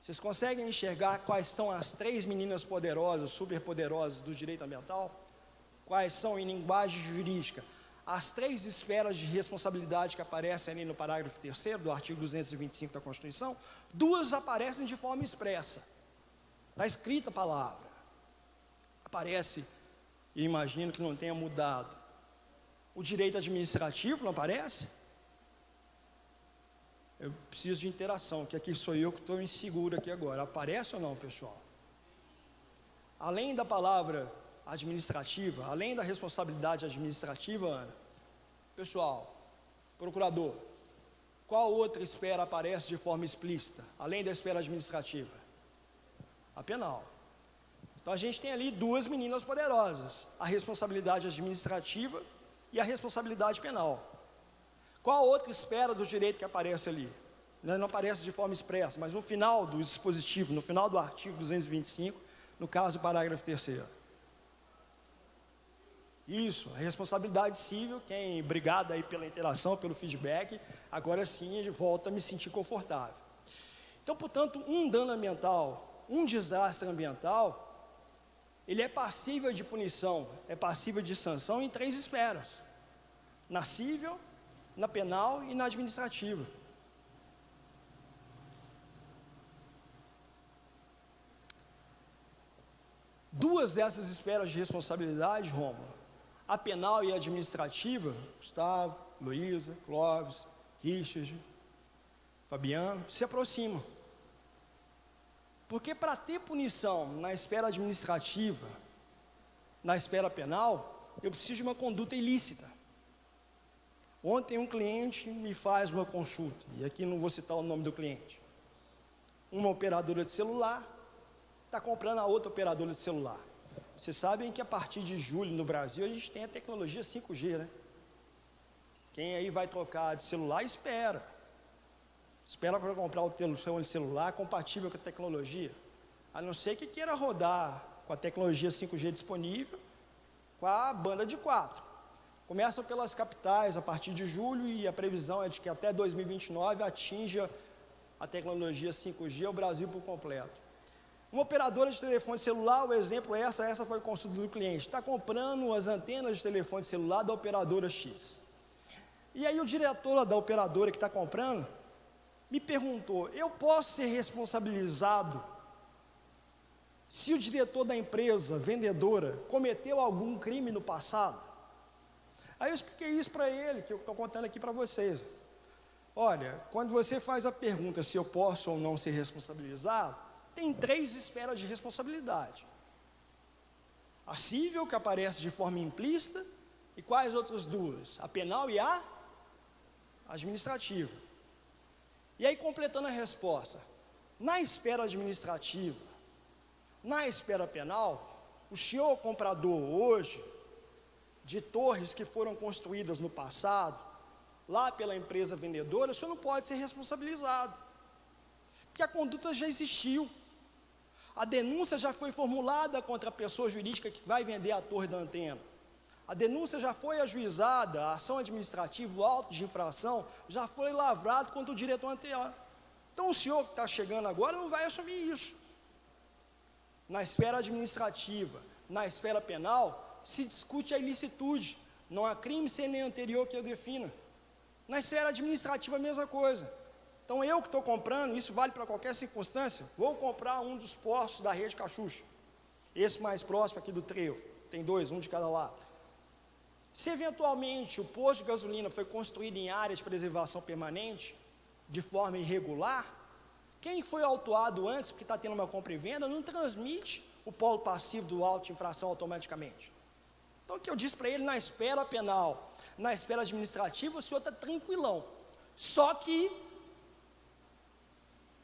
Vocês conseguem enxergar quais são as 3 meninas poderosas, superpoderosas do direito ambiental? Quais são, em linguagem jurídica, as 3 esferas de responsabilidade que aparecem ali no parágrafo 3º do artigo 225 da Constituição? 2 aparecem de forma expressa. Está escrita a palavra. Aparece, e imagino que não tenha mudado, O direito administrativo não aparece? Eu preciso de interação, que aqui sou eu que estou inseguro aqui agora. Aparece ou não, pessoal? Além da palavra administrativa, além da responsabilidade administrativa, Ana, pessoal, procurador, qual outra esfera aparece de forma explícita, além da esfera administrativa? A penal. Então a gente tem ali duas meninas poderosas, a responsabilidade administrativa e a responsabilidade penal. Qual outra esfera do direito que aparece ali? Não aparece de forma expressa, mas no final do dispositivo, no final do artigo 225, no caso do parágrafo 3º. Isso, a responsabilidade civil, quem obrigado aí pela interação, pelo feedback, agora sim volta a me sentir confortável. Então, portanto, um dano ambiental, um desastre ambiental, ele é passível de punição, é passível de sanção em 3 esferas: na civil, na penal e na administrativa. Duas dessas esferas de responsabilidade, Rômulo, a penal e a administrativa, Gustavo, Luísa, Clóvis, Richard, Fabiano, se aproximam. Porque para ter punição na esfera administrativa, na esfera penal, eu preciso de uma conduta ilícita. Ontem um cliente me faz uma consulta, e aqui não vou citar o nome do cliente. Uma operadora de celular está comprando a outra operadora de celular. Vocês sabem que a partir de julho no Brasil a gente tem a tecnologia 5G, né? Quem aí vai trocar de celular, espera para comprar o telefone celular compatível com a tecnologia, a não ser que queira rodar com a tecnologia 5G disponível, com a banda de 4. Começam pelas capitais a partir de julho e a previsão é de que até 2029 atinja a tecnologia 5G o Brasil por completo. Uma operadora de telefone celular, o exemplo é essa foi consulta do cliente, está comprando as antenas de telefone celular da operadora X. E aí o diretor da operadora que está comprando me perguntou: eu posso ser responsabilizado se o diretor da empresa vendedora cometeu algum crime no passado? Aí eu expliquei isso para ele, que eu estou contando aqui para vocês. Olha, quando você faz a pergunta se eu posso ou não ser responsabilizado, tem 3 esferas de responsabilidade: a civil, que aparece de forma implícita, e quais outras 2? A penal e a administrativa. E aí, completando a resposta, na esfera administrativa, na esfera penal, o senhor comprador hoje, de torres que foram construídas no passado, lá pela empresa vendedora, o senhor não pode ser responsabilizado, porque a conduta já existiu. A denúncia já foi formulada contra a pessoa jurídica que vai vender a torre da antena. A denúncia já foi ajuizada, a ação administrativa, o auto de infração, já foi lavrado contra o diretor anterior. Então o senhor que está chegando agora não vai assumir isso. Na esfera administrativa, na esfera penal, se discute a ilicitude. Não há crime sem lei anterior que eu defina. Na esfera administrativa a mesma coisa. Então eu que estou comprando, isso vale para qualquer circunstância, vou comprar um dos postos da rede Caxuxa. Esse mais próximo aqui do trevo, tem 2, um de cada lado. Se eventualmente o posto de gasolina foi construído em área de preservação permanente, de forma irregular, quem foi autuado antes, porque está tendo uma compra e venda, não transmite o polo passivo do auto de infração automaticamente. Então o que eu disse para ele, na esfera penal, na esfera administrativa, o senhor está tranquilão. Só que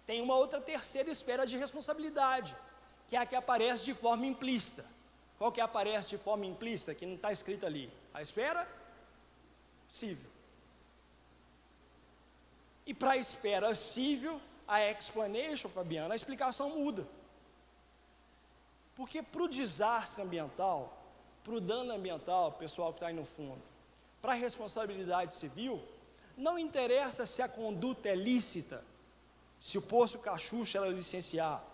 tem uma outra terceira esfera de responsabilidade, que é a que aparece de forma implícita. Qual que aparece de forma implícita, que não está escrito ali? A esfera civil. E para a esfera civil, a explanation, Fabiano, a explicação muda. Porque para o desastre ambiental, para o dano ambiental, pessoal que está aí no fundo, para a responsabilidade civil, não interessa se a conduta é lícita, se o poço Caxuxa era licenciado.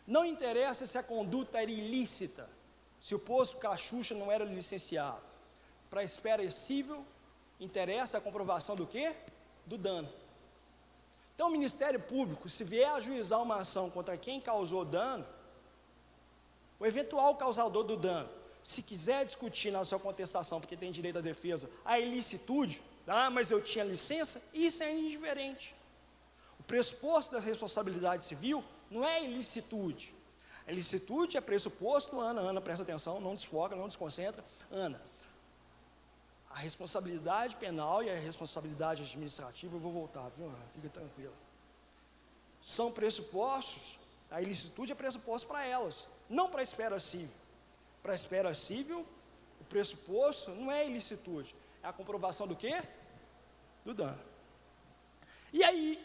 Não interessa se a conduta era ilícita, se o poço Caxuxa não era licenciado. Para a esfera civil, interessa a comprovação do quê? Do dano. Então o Ministério Público, se vier ajuizar uma ação contra quem causou dano, o eventual causador do dano, se quiser discutir na sua contestação, porque tem direito à defesa, a ilicitude, mas eu tinha licença, isso é indiferente. O pressuposto da responsabilidade civil não é ilicitude. A ilicitude é pressuposto, Ana, presta atenção, não desfoca, não desconcentra, Ana. A responsabilidade penal e a responsabilidade administrativa, eu vou voltar, viu, Ana? Fica tranquila. São pressupostos, a ilicitude é pressuposto para elas, não para a esfera civil. Para a esfera civil, o pressuposto não é ilicitude, é a comprovação do quê? Do dano. E aí,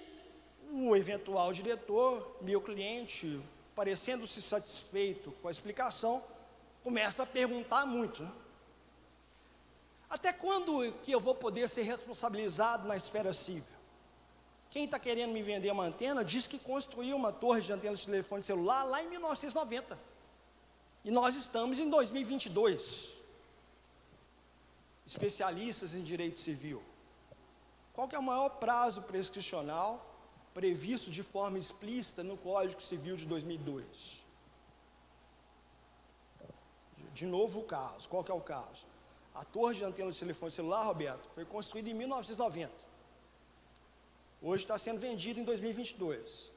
o eventual diretor, meu cliente, parecendo-se satisfeito com a explicação, começa a perguntar muito, né? Até quando que eu vou poder ser responsabilizado na esfera civil? Quem está querendo me vender uma antena diz que construiu uma torre de antena de telefone celular lá em 1990. E nós estamos em 2022. Especialistas em direito civil. Qual que é o maior prazo prescricional previsto de forma explícita no Código Civil de 2002? De novo o caso. Qual que é o caso? A torre de antena de telefone celular, Roberto, foi construída em 1990. Hoje está sendo vendida em 2022.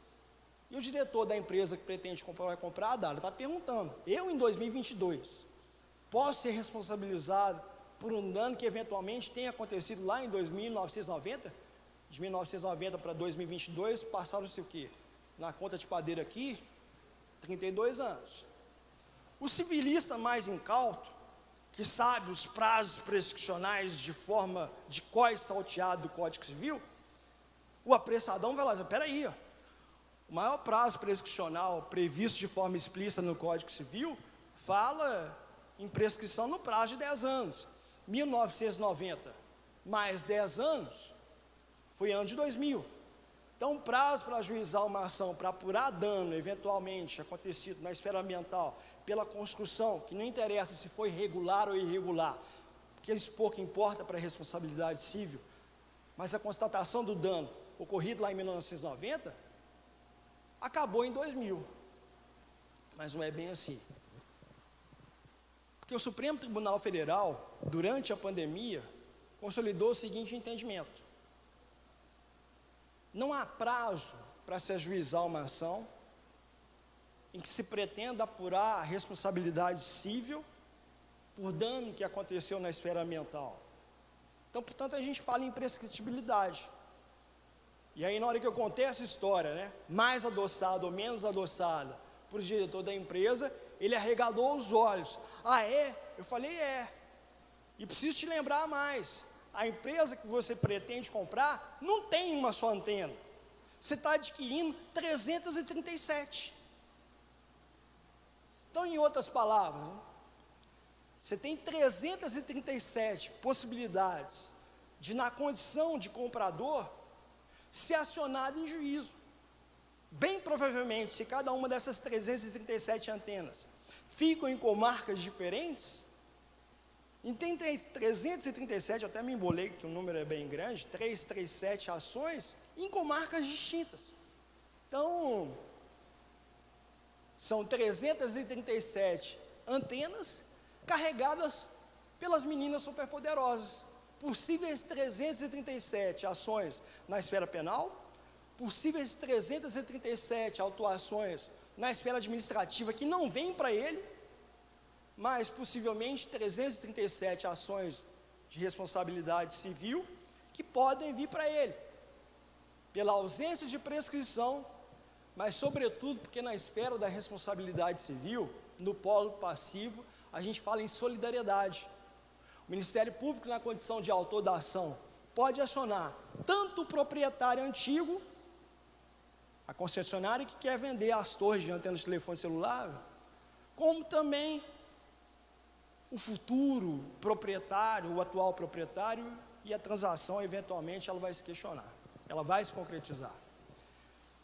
E o diretor da empresa que pretende comprar a data está perguntando, eu em 2022, posso ser responsabilizado por um dano que eventualmente tenha acontecido lá em 1990? De 1990 para 2022, passaram-se o quê? Na conta de padeiro aqui, 32 anos. O civilista mais incauto, que sabe os prazos prescricionais de forma de cós salteado do Código Civil, o apressadão vai lá dizer, peraí, ó, o maior prazo prescricional previsto de forma explícita no Código Civil fala em prescrição no prazo de 10 anos. 1990 mais 10 anos foi ano de 2000. Então, o prazo para ajuizar uma ação para apurar dano eventualmente acontecido na esfera ambiental pela construção, que não interessa se foi regular ou irregular, porque isso pouco importa para a responsabilidade civil, mas a constatação do dano ocorrido lá em 1990 acabou em 2000. Mas não é bem assim. Porque o Supremo Tribunal Federal, durante a pandemia, consolidou o seguinte entendimento: não há prazo para se ajuizar uma ação em que se pretenda apurar a responsabilidade civil por dano que aconteceu na esfera ambiental. Então, portanto, a gente fala em prescritibilidade. E aí, na hora que eu contei essa história, né, mais adoçada ou menos adoçada para o diretor da empresa, ele arregalou os olhos. Ah, é? Eu falei, é. E preciso te lembrar mais. A empresa que você pretende comprar não tem uma só antena. Você está adquirindo 337. Então, em outras palavras, né, você tem 337 possibilidades de, na condição de comprador, ser acionado em juízo. Bem provavelmente, se cada uma dessas 337 antenas ficam em comarcas diferentes, e tem 337, eu até me embolei, que o número é bem grande, 337 ações em comarcas distintas. Então, são 337 antenas carregadas pelas meninas superpoderosas. Possíveis 337 ações na esfera penal, possíveis 337 autuações na esfera administrativa que não vêm para ele, mas possivelmente 337 ações de responsabilidade civil que podem vir para ele, pela ausência de prescrição, mas sobretudo porque na esfera da responsabilidade civil, no polo passivo, a gente fala em solidariedade. O Ministério Público, na condição de autor da ação, pode acionar tanto o proprietário antigo, a concessionária que quer vender as torres de antena de telefone celular, como também o futuro proprietário, o atual proprietário, e a transação, eventualmente, ela vai se questionar, ela vai se concretizar.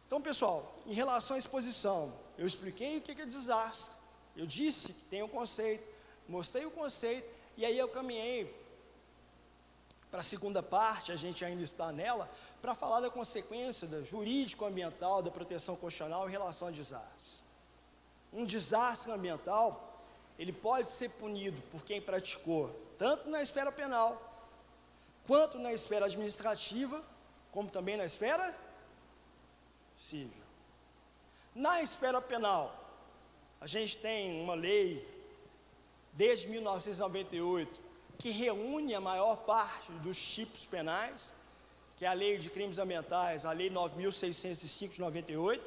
Então, pessoal, em relação à exposição, eu expliquei o que é desastre, eu disse que tem o conceito, mostrei o conceito, e aí eu caminhei para a segunda parte, a gente ainda está nela, para falar da consequência da jurídico-ambiental, da proteção constitucional em relação a desastres. Um desastre ambiental, ele pode ser punido por quem praticou, tanto na esfera penal, quanto na esfera administrativa, como também na esfera civil. Na esfera penal, a gente tem uma lei, desde 1998, que reúne a maior parte dos tipos penais, que é a Lei de Crimes Ambientais, a Lei 9.605 de 98,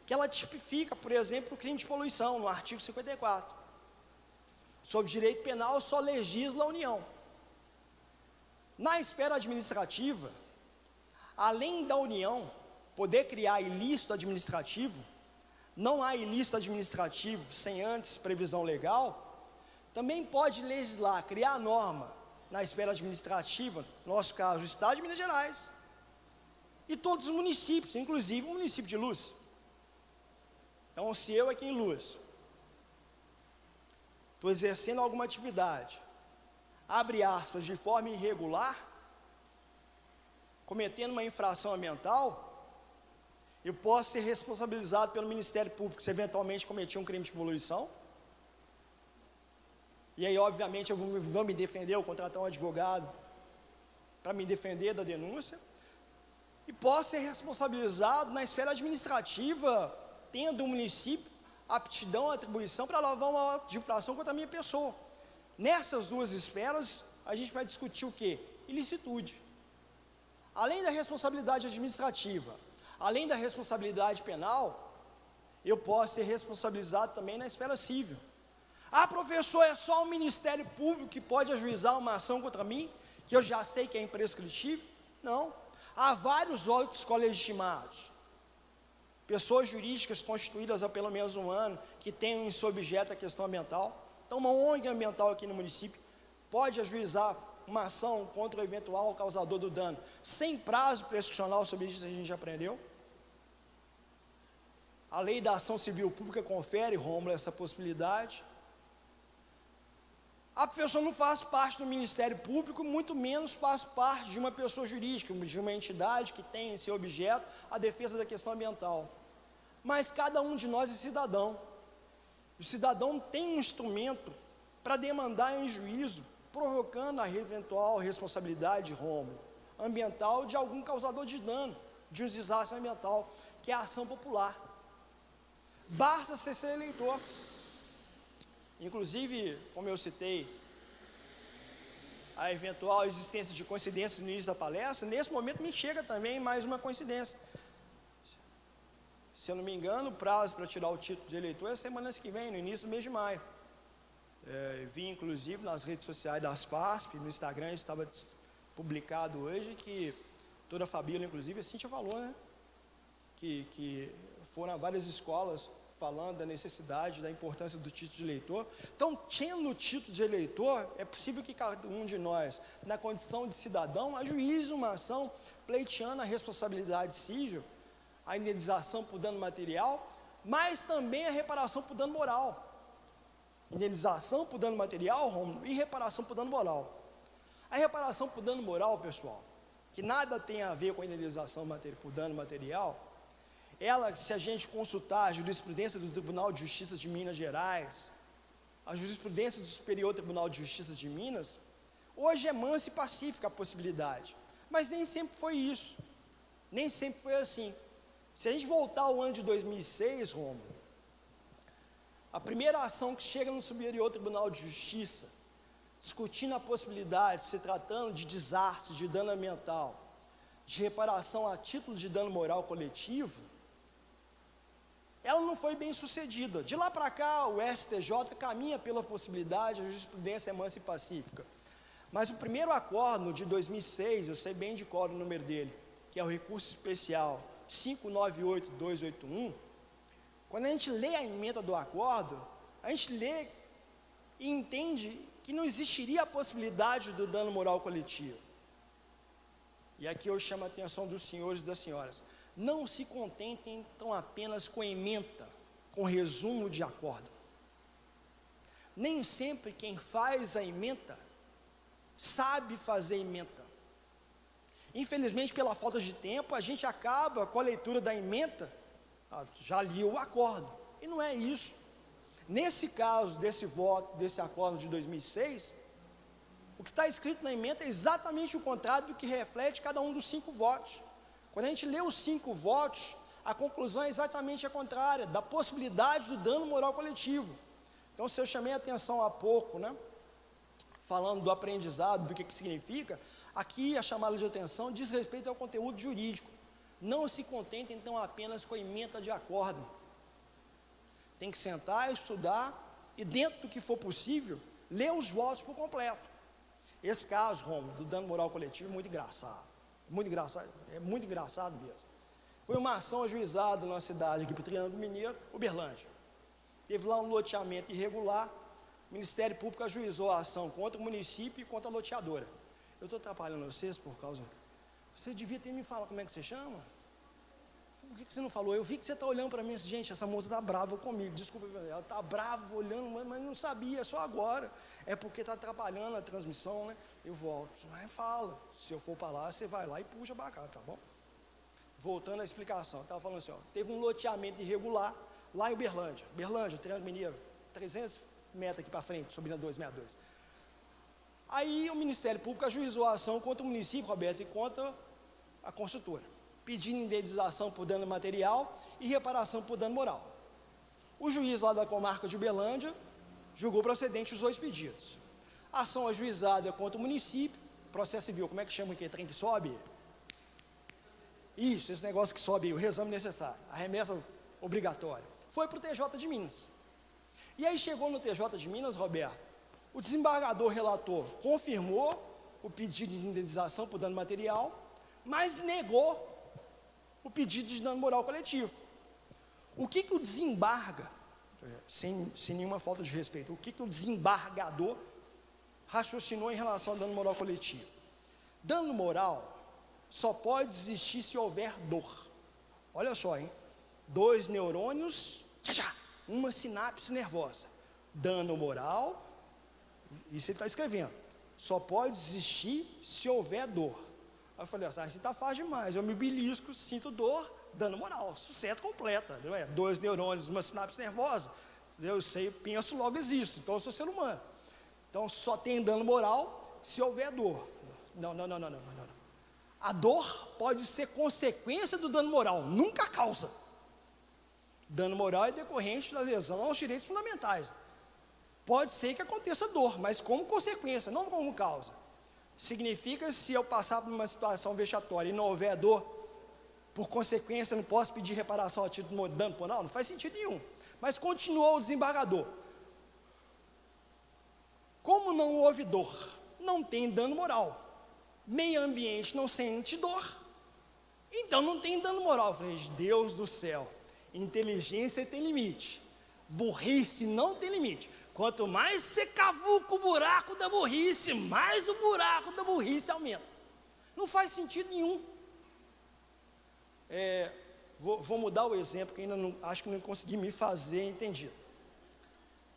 que ela tipifica, por exemplo, o crime de poluição, no artigo 54. Sobre direito penal, só legisla a União. Na esfera administrativa, além da União poder criar ilícito administrativo, não há ilícito administrativo sem antes previsão legal, também pode legislar, criar norma na esfera administrativa, no nosso caso, o Estado de Minas Gerais, e todos os municípios, inclusive o município de Luz. Então, se eu aqui em Luz estou exercendo alguma atividade, abre aspas, de forma irregular, cometendo uma infração ambiental, eu posso ser responsabilizado pelo Ministério Público se eventualmente cometer um crime de poluição. E aí, obviamente, eu vou me defender, eu contratar um advogado para me defender da denúncia. E posso ser responsabilizado na esfera administrativa, tendo o município aptidão, atribuição para lavar uma auto de infração contra a minha pessoa. Nessas duas esferas, a gente vai discutir o quê? Ilicitude. Além da responsabilidade administrativa, além da responsabilidade penal, eu posso ser responsabilizado também na esfera civil. Ah, professor, é só o Ministério Público que pode ajuizar uma ação contra mim, que eu já sei que é imprescritível? Não. Há vários outros colegitimados, pessoas jurídicas constituídas há pelo menos um ano, que tenham em seu objeto a questão ambiental. Então, uma ONG ambiental aqui no município pode ajuizar uma ação contra o eventual causador do dano, sem prazo prescricional. Sobre isso a gente já aprendeu. A lei da ação civil pública confere, Rômulo, essa possibilidade. A pessoa não faz parte do Ministério Público, muito menos faz parte de uma pessoa jurídica, de uma entidade que tem em seu objeto a defesa da questão ambiental. Mas cada um de nós é cidadão. O cidadão tem um instrumento para demandar em juízo, provocando a eventual responsabilidade, Rômulo, ambiental de algum causador de dano, de um desastre ambiental, que é a ação popular. Basta ser eleitor. Inclusive, como eu citei, a eventual existência de coincidências no início da palestra, nesse momento me chega também mais uma coincidência. Se eu não me engano, o prazo para tirar o título de eleitor é semana que vem, no início do mês de maio. Vi, inclusive, nas redes sociais das FASP, no Instagram estava publicado hoje, que toda a Fabíola, inclusive, a Cíntia falou, né? Que foram a várias escolas falando da necessidade, da importância do título de eleitor. Então, tendo o título de eleitor, é possível que cada um de nós, na condição de cidadão, ajuize uma ação pleiteando a responsabilidade civil, a indenização por dano material, mas também a reparação por dano moral. Indenização por dano material, Rômulo, e reparação por dano moral. A reparação por dano moral, pessoal, que nada tem a ver com a indenização por dano material, ela, se a gente consultar a jurisprudência do Tribunal de Justiça de Minas Gerais, a jurisprudência do Superior Tribunal de Justiça de Minas, hoje é mansa e pacífica a possibilidade, mas nem sempre foi isso, nem sempre foi assim. Se a gente voltar ao ano de 2006, Rômulo, a primeira ação que chega no Superior Tribunal de Justiça, discutindo a possibilidade, se tratando de desastre, de dano ambiental, de reparação a título de dano moral coletivo, ela não foi bem sucedida. De lá para cá, o STJ caminha pela possibilidade, a jurisprudência é mansa e pacífica. Mas o primeiro acordo de 2006, eu sei bem de cor o número dele, que é o recurso especial 598281, quando a gente lê a emenda do acordo, a gente lê e entende que não existiria a possibilidade do dano moral coletivo. E aqui eu chamo a atenção dos senhores e das senhoras. Não se contentem tão apenas com ementa, com resumo de acordo. Nem sempre quem faz a ementa sabe fazer ementa. Infelizmente, pela falta de tempo, a gente acaba com a leitura da ementa, já li o acordo, e não é isso. Nesse caso, desse voto, desse acordo de 2006, o que está escrito na emenda é exatamente o contrário do que reflete cada um dos 5 votos. Quando a gente lê os 5 votos, a conclusão é exatamente a contrária, da possibilidade do dano moral coletivo. Então, se eu chamei a atenção há pouco, né, falando do aprendizado, do que significa, aqui a chamada de atenção diz respeito ao conteúdo jurídico. Não se contente, então, apenas com a emenda de acordo. Tem que sentar, estudar e, dentro do que for possível, ler os votos por completo. Esse caso, Romulo, do dano moral coletivo é muito engraçado. É muito engraçado mesmo. Foi uma ação ajuizada numa cidade aqui para o Triângulo Mineiro, Uberlândia. Teve lá um loteamento irregular, o Ministério Público ajuizou a ação contra o município e contra a loteadora. Eu estou atrapalhando vocês por causa... Você devia ter me falado como é que você chama? Por que você não falou? Eu vi que você está olhando para mim assim, gente, essa moça está brava comigo, desculpa, ela está brava olhando, mas não sabia, só agora. É porque está atrapalhando a transmissão, né? Eu volto. Mas fala, se eu for para lá, você vai lá e puxa para cá, tá bom? Voltando à explicação, eu estava falando assim, ó, teve um loteamento irregular lá em Uberlândia, Triângulo Mineiro, 300 metros aqui para frente, subindo a 262. Aí o Ministério Público ajuizou a ação contra o município, Roberto, e contra a construtora, pedindo indenização por dano material e reparação por dano moral. O juiz lá da comarca de Uberlândia julgou procedente os 2 pedidos. A ação ajuizada contra o município, processo civil, como é que chama aqui? Trem que sobe? Isso, esse negócio que sobe, o reexame necessário, a remessa obrigatória. Foi para o TJ de Minas. E aí chegou no TJ de Minas, Roberto, o desembargador relator confirmou o pedido de indenização por dano material, mas negou o pedido de dano moral coletivo. O que o desembarga, sem nenhuma falta de respeito, o que o desembargador raciocinou em relação ao dano moral coletivo? Dano moral só pode existir se houver dor. Olha só, hein? 2 neurônios, uma sinapse nervosa. Dano moral, isso ele está escrevendo, só pode existir se houver dor. Aí eu falei assim, isso está fácil demais, eu me belisco, sinto dor, dano moral, sucesso completa, não é? 2 neurônios, uma sinapse nervosa, eu sei, penso, logo existo, então eu sou ser humano. Então só tem dano moral se houver dor. Não. A dor pode ser consequência do dano moral, nunca causa. Dano moral é decorrente da lesão aos direitos fundamentais. Pode ser que aconteça dor, mas como consequência, não como causa. Significa, se eu passar por uma situação vexatória e não houver dor, por consequência, não posso pedir reparação a título de dano moral? Não faz sentido nenhum. Mas continuou o desembargador. Como não houve dor, não tem dano moral. Meio ambiente não sente dor, então não tem dano moral. Eu falei, Deus do céu, inteligência tem limite, burrice não tem limite. Quanto mais você cavuca o buraco da burrice, mais o buraco da burrice aumenta. Não faz sentido nenhum. Vou mudar o exemplo, que ainda não, acho que não consegui me fazer entendido.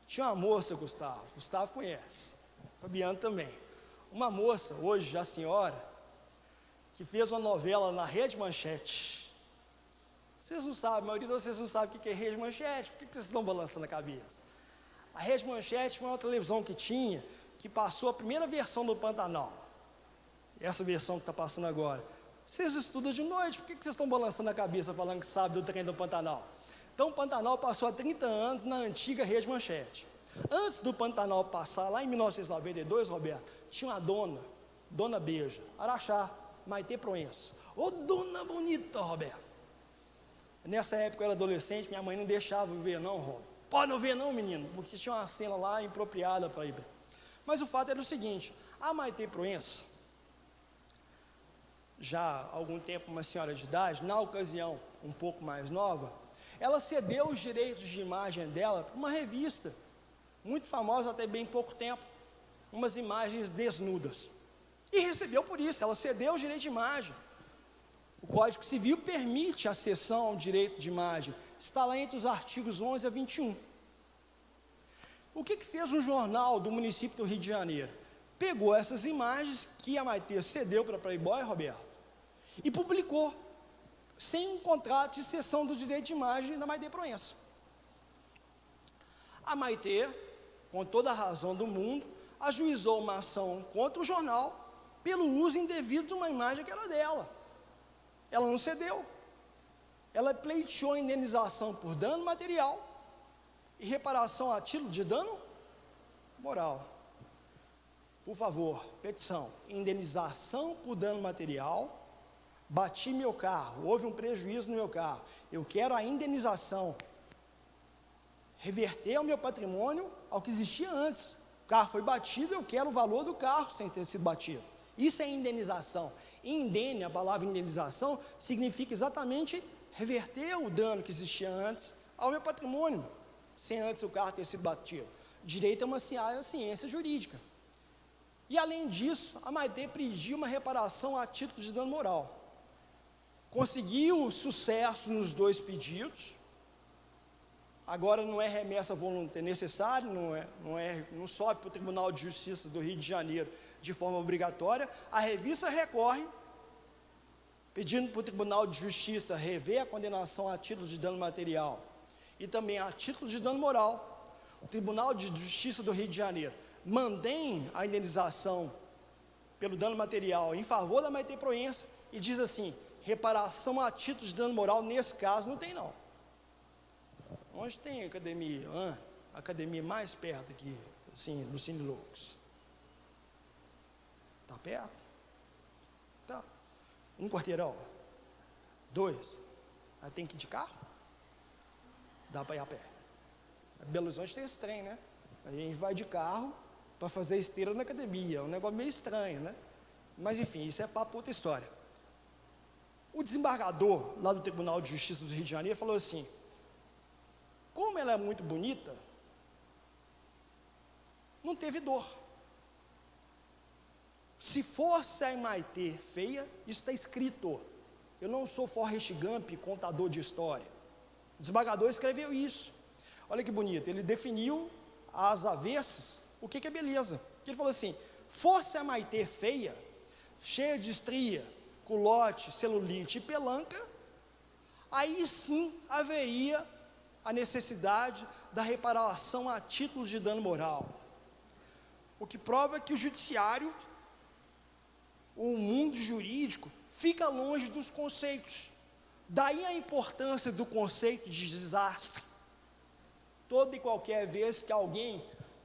Tinha uma moça, Gustavo conhece, Fabiano também. Uma moça, hoje já senhora, que fez uma novela na Rede Manchete. Vocês não sabem, a maioria de vocês não sabe o que é Rede Manchete, por que vocês estão balançando a cabeça? A Rede Manchete foi uma televisão que tinha, que passou a primeira versão do Pantanal. Essa versão que está passando agora. Vocês estudam de noite, por que vocês estão balançando a cabeça falando que sabe do trem do Pantanal? Então o Pantanal passou há 30 anos na antiga Rede Manchete. Antes do Pantanal passar, lá em 1992, Roberto, tinha uma dona Beija, Araxá, Maitê Proença. Ô dona bonita, Roberto. Nessa época eu era adolescente, minha mãe não deixava eu ver não, Roberto. Pode não ver não, menino, porque tinha uma cena lá impropriada para ir. Mas o fato era o seguinte, a Maitê Proença, já há algum tempo uma senhora de idade, na ocasião um pouco mais nova, ela cedeu os direitos de imagem dela para uma revista, muito famosa até bem pouco tempo, umas imagens desnudas. E recebeu por isso, ela cedeu os direitos de imagem. O Código Civil permite a cessão ao direito de imagem, está lá entre os artigos 11 a 21. O que fez um jornal do município do Rio de Janeiro? Pegou essas imagens que a Maitê cedeu para a Playboy, Roberto, e publicou, sem contrato de cessão do direito de imagem da Maitê Proença. A Maitê, com toda a razão do mundo, ajuizou uma ação contra o jornal pelo uso indevido de uma imagem que era dela. Ela não cedeu. Ela pleiteou indenização por dano material e reparação a título de dano moral. Por favor, petição, indenização por dano material. Bati meu carro, houve um prejuízo no meu carro. Eu quero a indenização. Reverter o meu patrimônio ao que existia antes. O carro foi batido, eu quero o valor do carro sem ter sido batido. Isso é indenização. Indene, a palavra indenização, significa exatamente reverter o dano que existia antes ao meu patrimônio, sem antes o carro ter sido batido. Direito é uma ciência jurídica. E além disso, a Maitê pediu uma reparação a título de dano moral. Conseguiu sucesso nos 2 pedidos. Agora não é remessa voluntária necessária, não sobe para o Tribunal de Justiça do Rio de Janeiro de forma obrigatória. A revista recorre, pedindo para o Tribunal de Justiça rever a condenação a título de dano material e também a título de dano moral. O Tribunal de Justiça do Rio de Janeiro mantém a indenização pelo dano material em favor da Maitê Proença e diz assim: reparação a título de dano moral, nesse caso, não tem não. Onde tem academia? A academia mais perto aqui, assim, no Cine Loucos? Está perto? Tá. 1 quarteirão? 2? Aí tem que ir de carro? Dá para ir a pé. Belo Horizonte tem esse trem, né? A gente vai de carro para fazer esteira na academia. É um negócio meio estranho, né? Mas enfim, isso é papo outra história. O desembargador lá do Tribunal de Justiça do Rio de Janeiro falou assim: como ela é muito bonita, não teve dor. Se fosse a Maitê feia, isso está escrito. Eu não sou Forrest Gump, contador de história. O desembargador escreveu isso. Olha que bonito, ele definiu às avessas o que é beleza. Ele falou assim: fosse a Maitê feia, cheia de estria, culote, celulite e pelanca, aí sim haveria a necessidade da reparação a título de dano moral. O que prova que o judiciário, o mundo jurídico, fica longe dos conceitos. Daí a importância do conceito de desastre. Toda e qualquer vez que alguém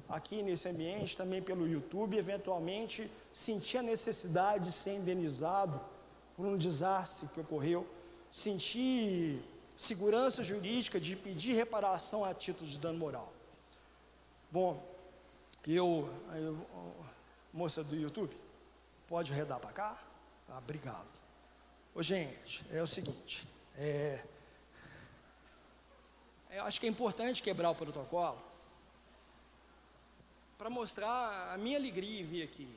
aqui nesse ambiente, também pelo YouTube, eventualmente sentir a necessidade de ser indenizado por um desastre que ocorreu, sentir segurança jurídica de pedir reparação a título de dano moral. Bom, moça do YouTube, pode redar para cá? Ah, obrigado. Ô, gente, é o seguinte, eu acho que é importante quebrar o protocolo para mostrar a minha alegria em vir aqui.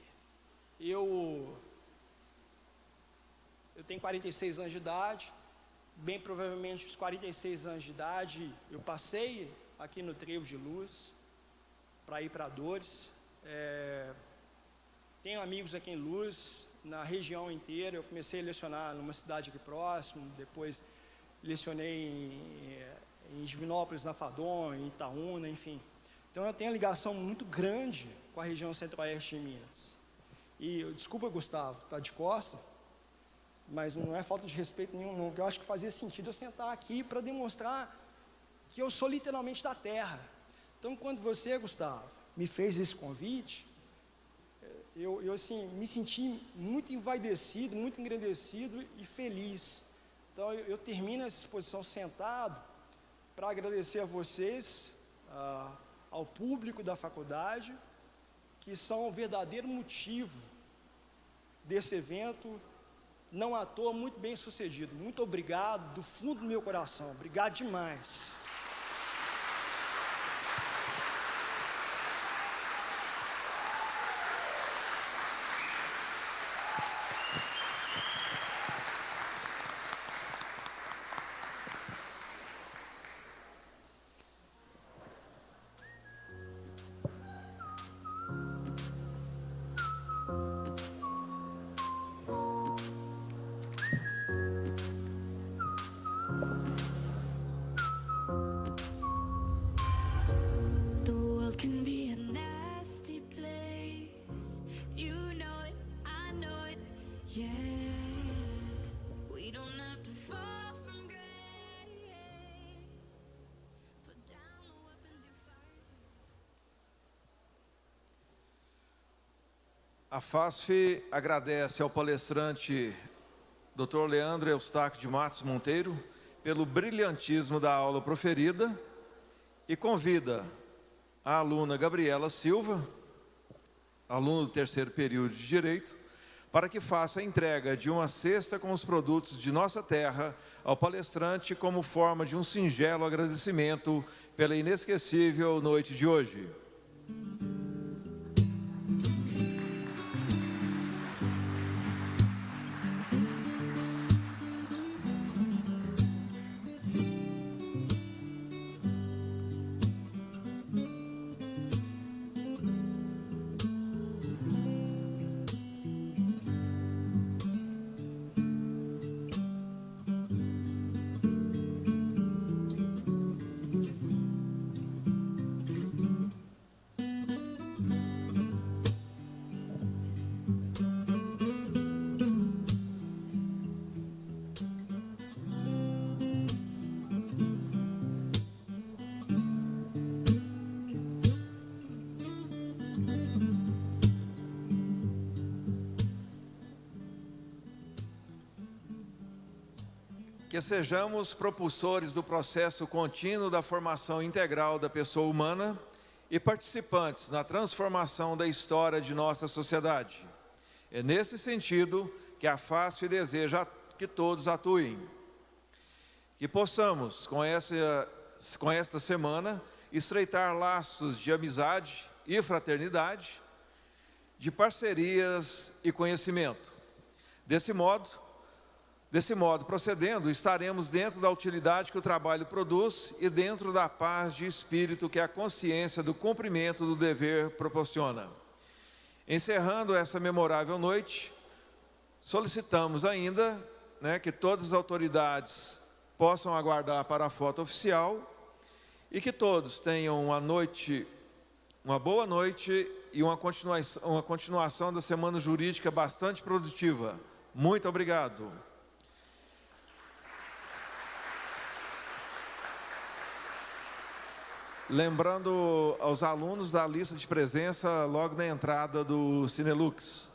Eu tenho 46 anos de idade, bem provavelmente os 46 anos de idade eu passei aqui no Trevo de Luz para ir para Dores. Tenho amigos aqui em Luz, na região inteira. Eu comecei a lecionar numa cidade aqui próximo, depois lecionei em Divinópolis, na Fadon, em Itaúna, enfim. Então eu tenho uma ligação muito grande com a região centro-oeste de Minas. E, desculpa, Gustavo, tá de costa, mas não é falta de respeito nenhum, não. Eu acho que fazia sentido eu sentar aqui para demonstrar que eu sou literalmente da terra. Então, quando você, Gustavo, me fez esse convite, eu assim, me senti muito envaidecido, muito engrandecido e feliz. Então, eu termino essa exposição sentado para agradecer a vocês, ao público da faculdade, que são o verdadeiro motivo desse evento, não à toa, muito bem sucedido. Muito obrigado, do fundo do meu coração. Obrigado demais. A FASF agradece ao palestrante Dr. Leandro Eustáquio de Matos Monteiro pelo brilhantismo da aula proferida e convida a aluna Gabriela Silva, aluna do 3º período de Direito, para que faça a entrega de uma cesta com os produtos de nossa terra ao palestrante como forma de um singelo agradecimento pela inesquecível noite de hoje. Que sejamos propulsores do processo contínuo da formação integral da pessoa humana e participantes na transformação da história de nossa sociedade. É nesse sentido que a FASF deseja que todos atuem. Que possamos, com esta semana, estreitar laços de amizade e fraternidade, de parcerias e conhecimento. Desse modo, procedendo, estaremos dentro da utilidade que o trabalho produz e dentro da paz de espírito que a consciência do cumprimento do dever proporciona. Encerrando essa memorável noite, solicitamos ainda que todas as autoridades possam aguardar para a foto oficial e que todos tenham uma boa noite e uma continuação da semana jurídica bastante produtiva. Muito obrigado. Lembrando aos alunos da lista de presença logo na entrada do Cinelux.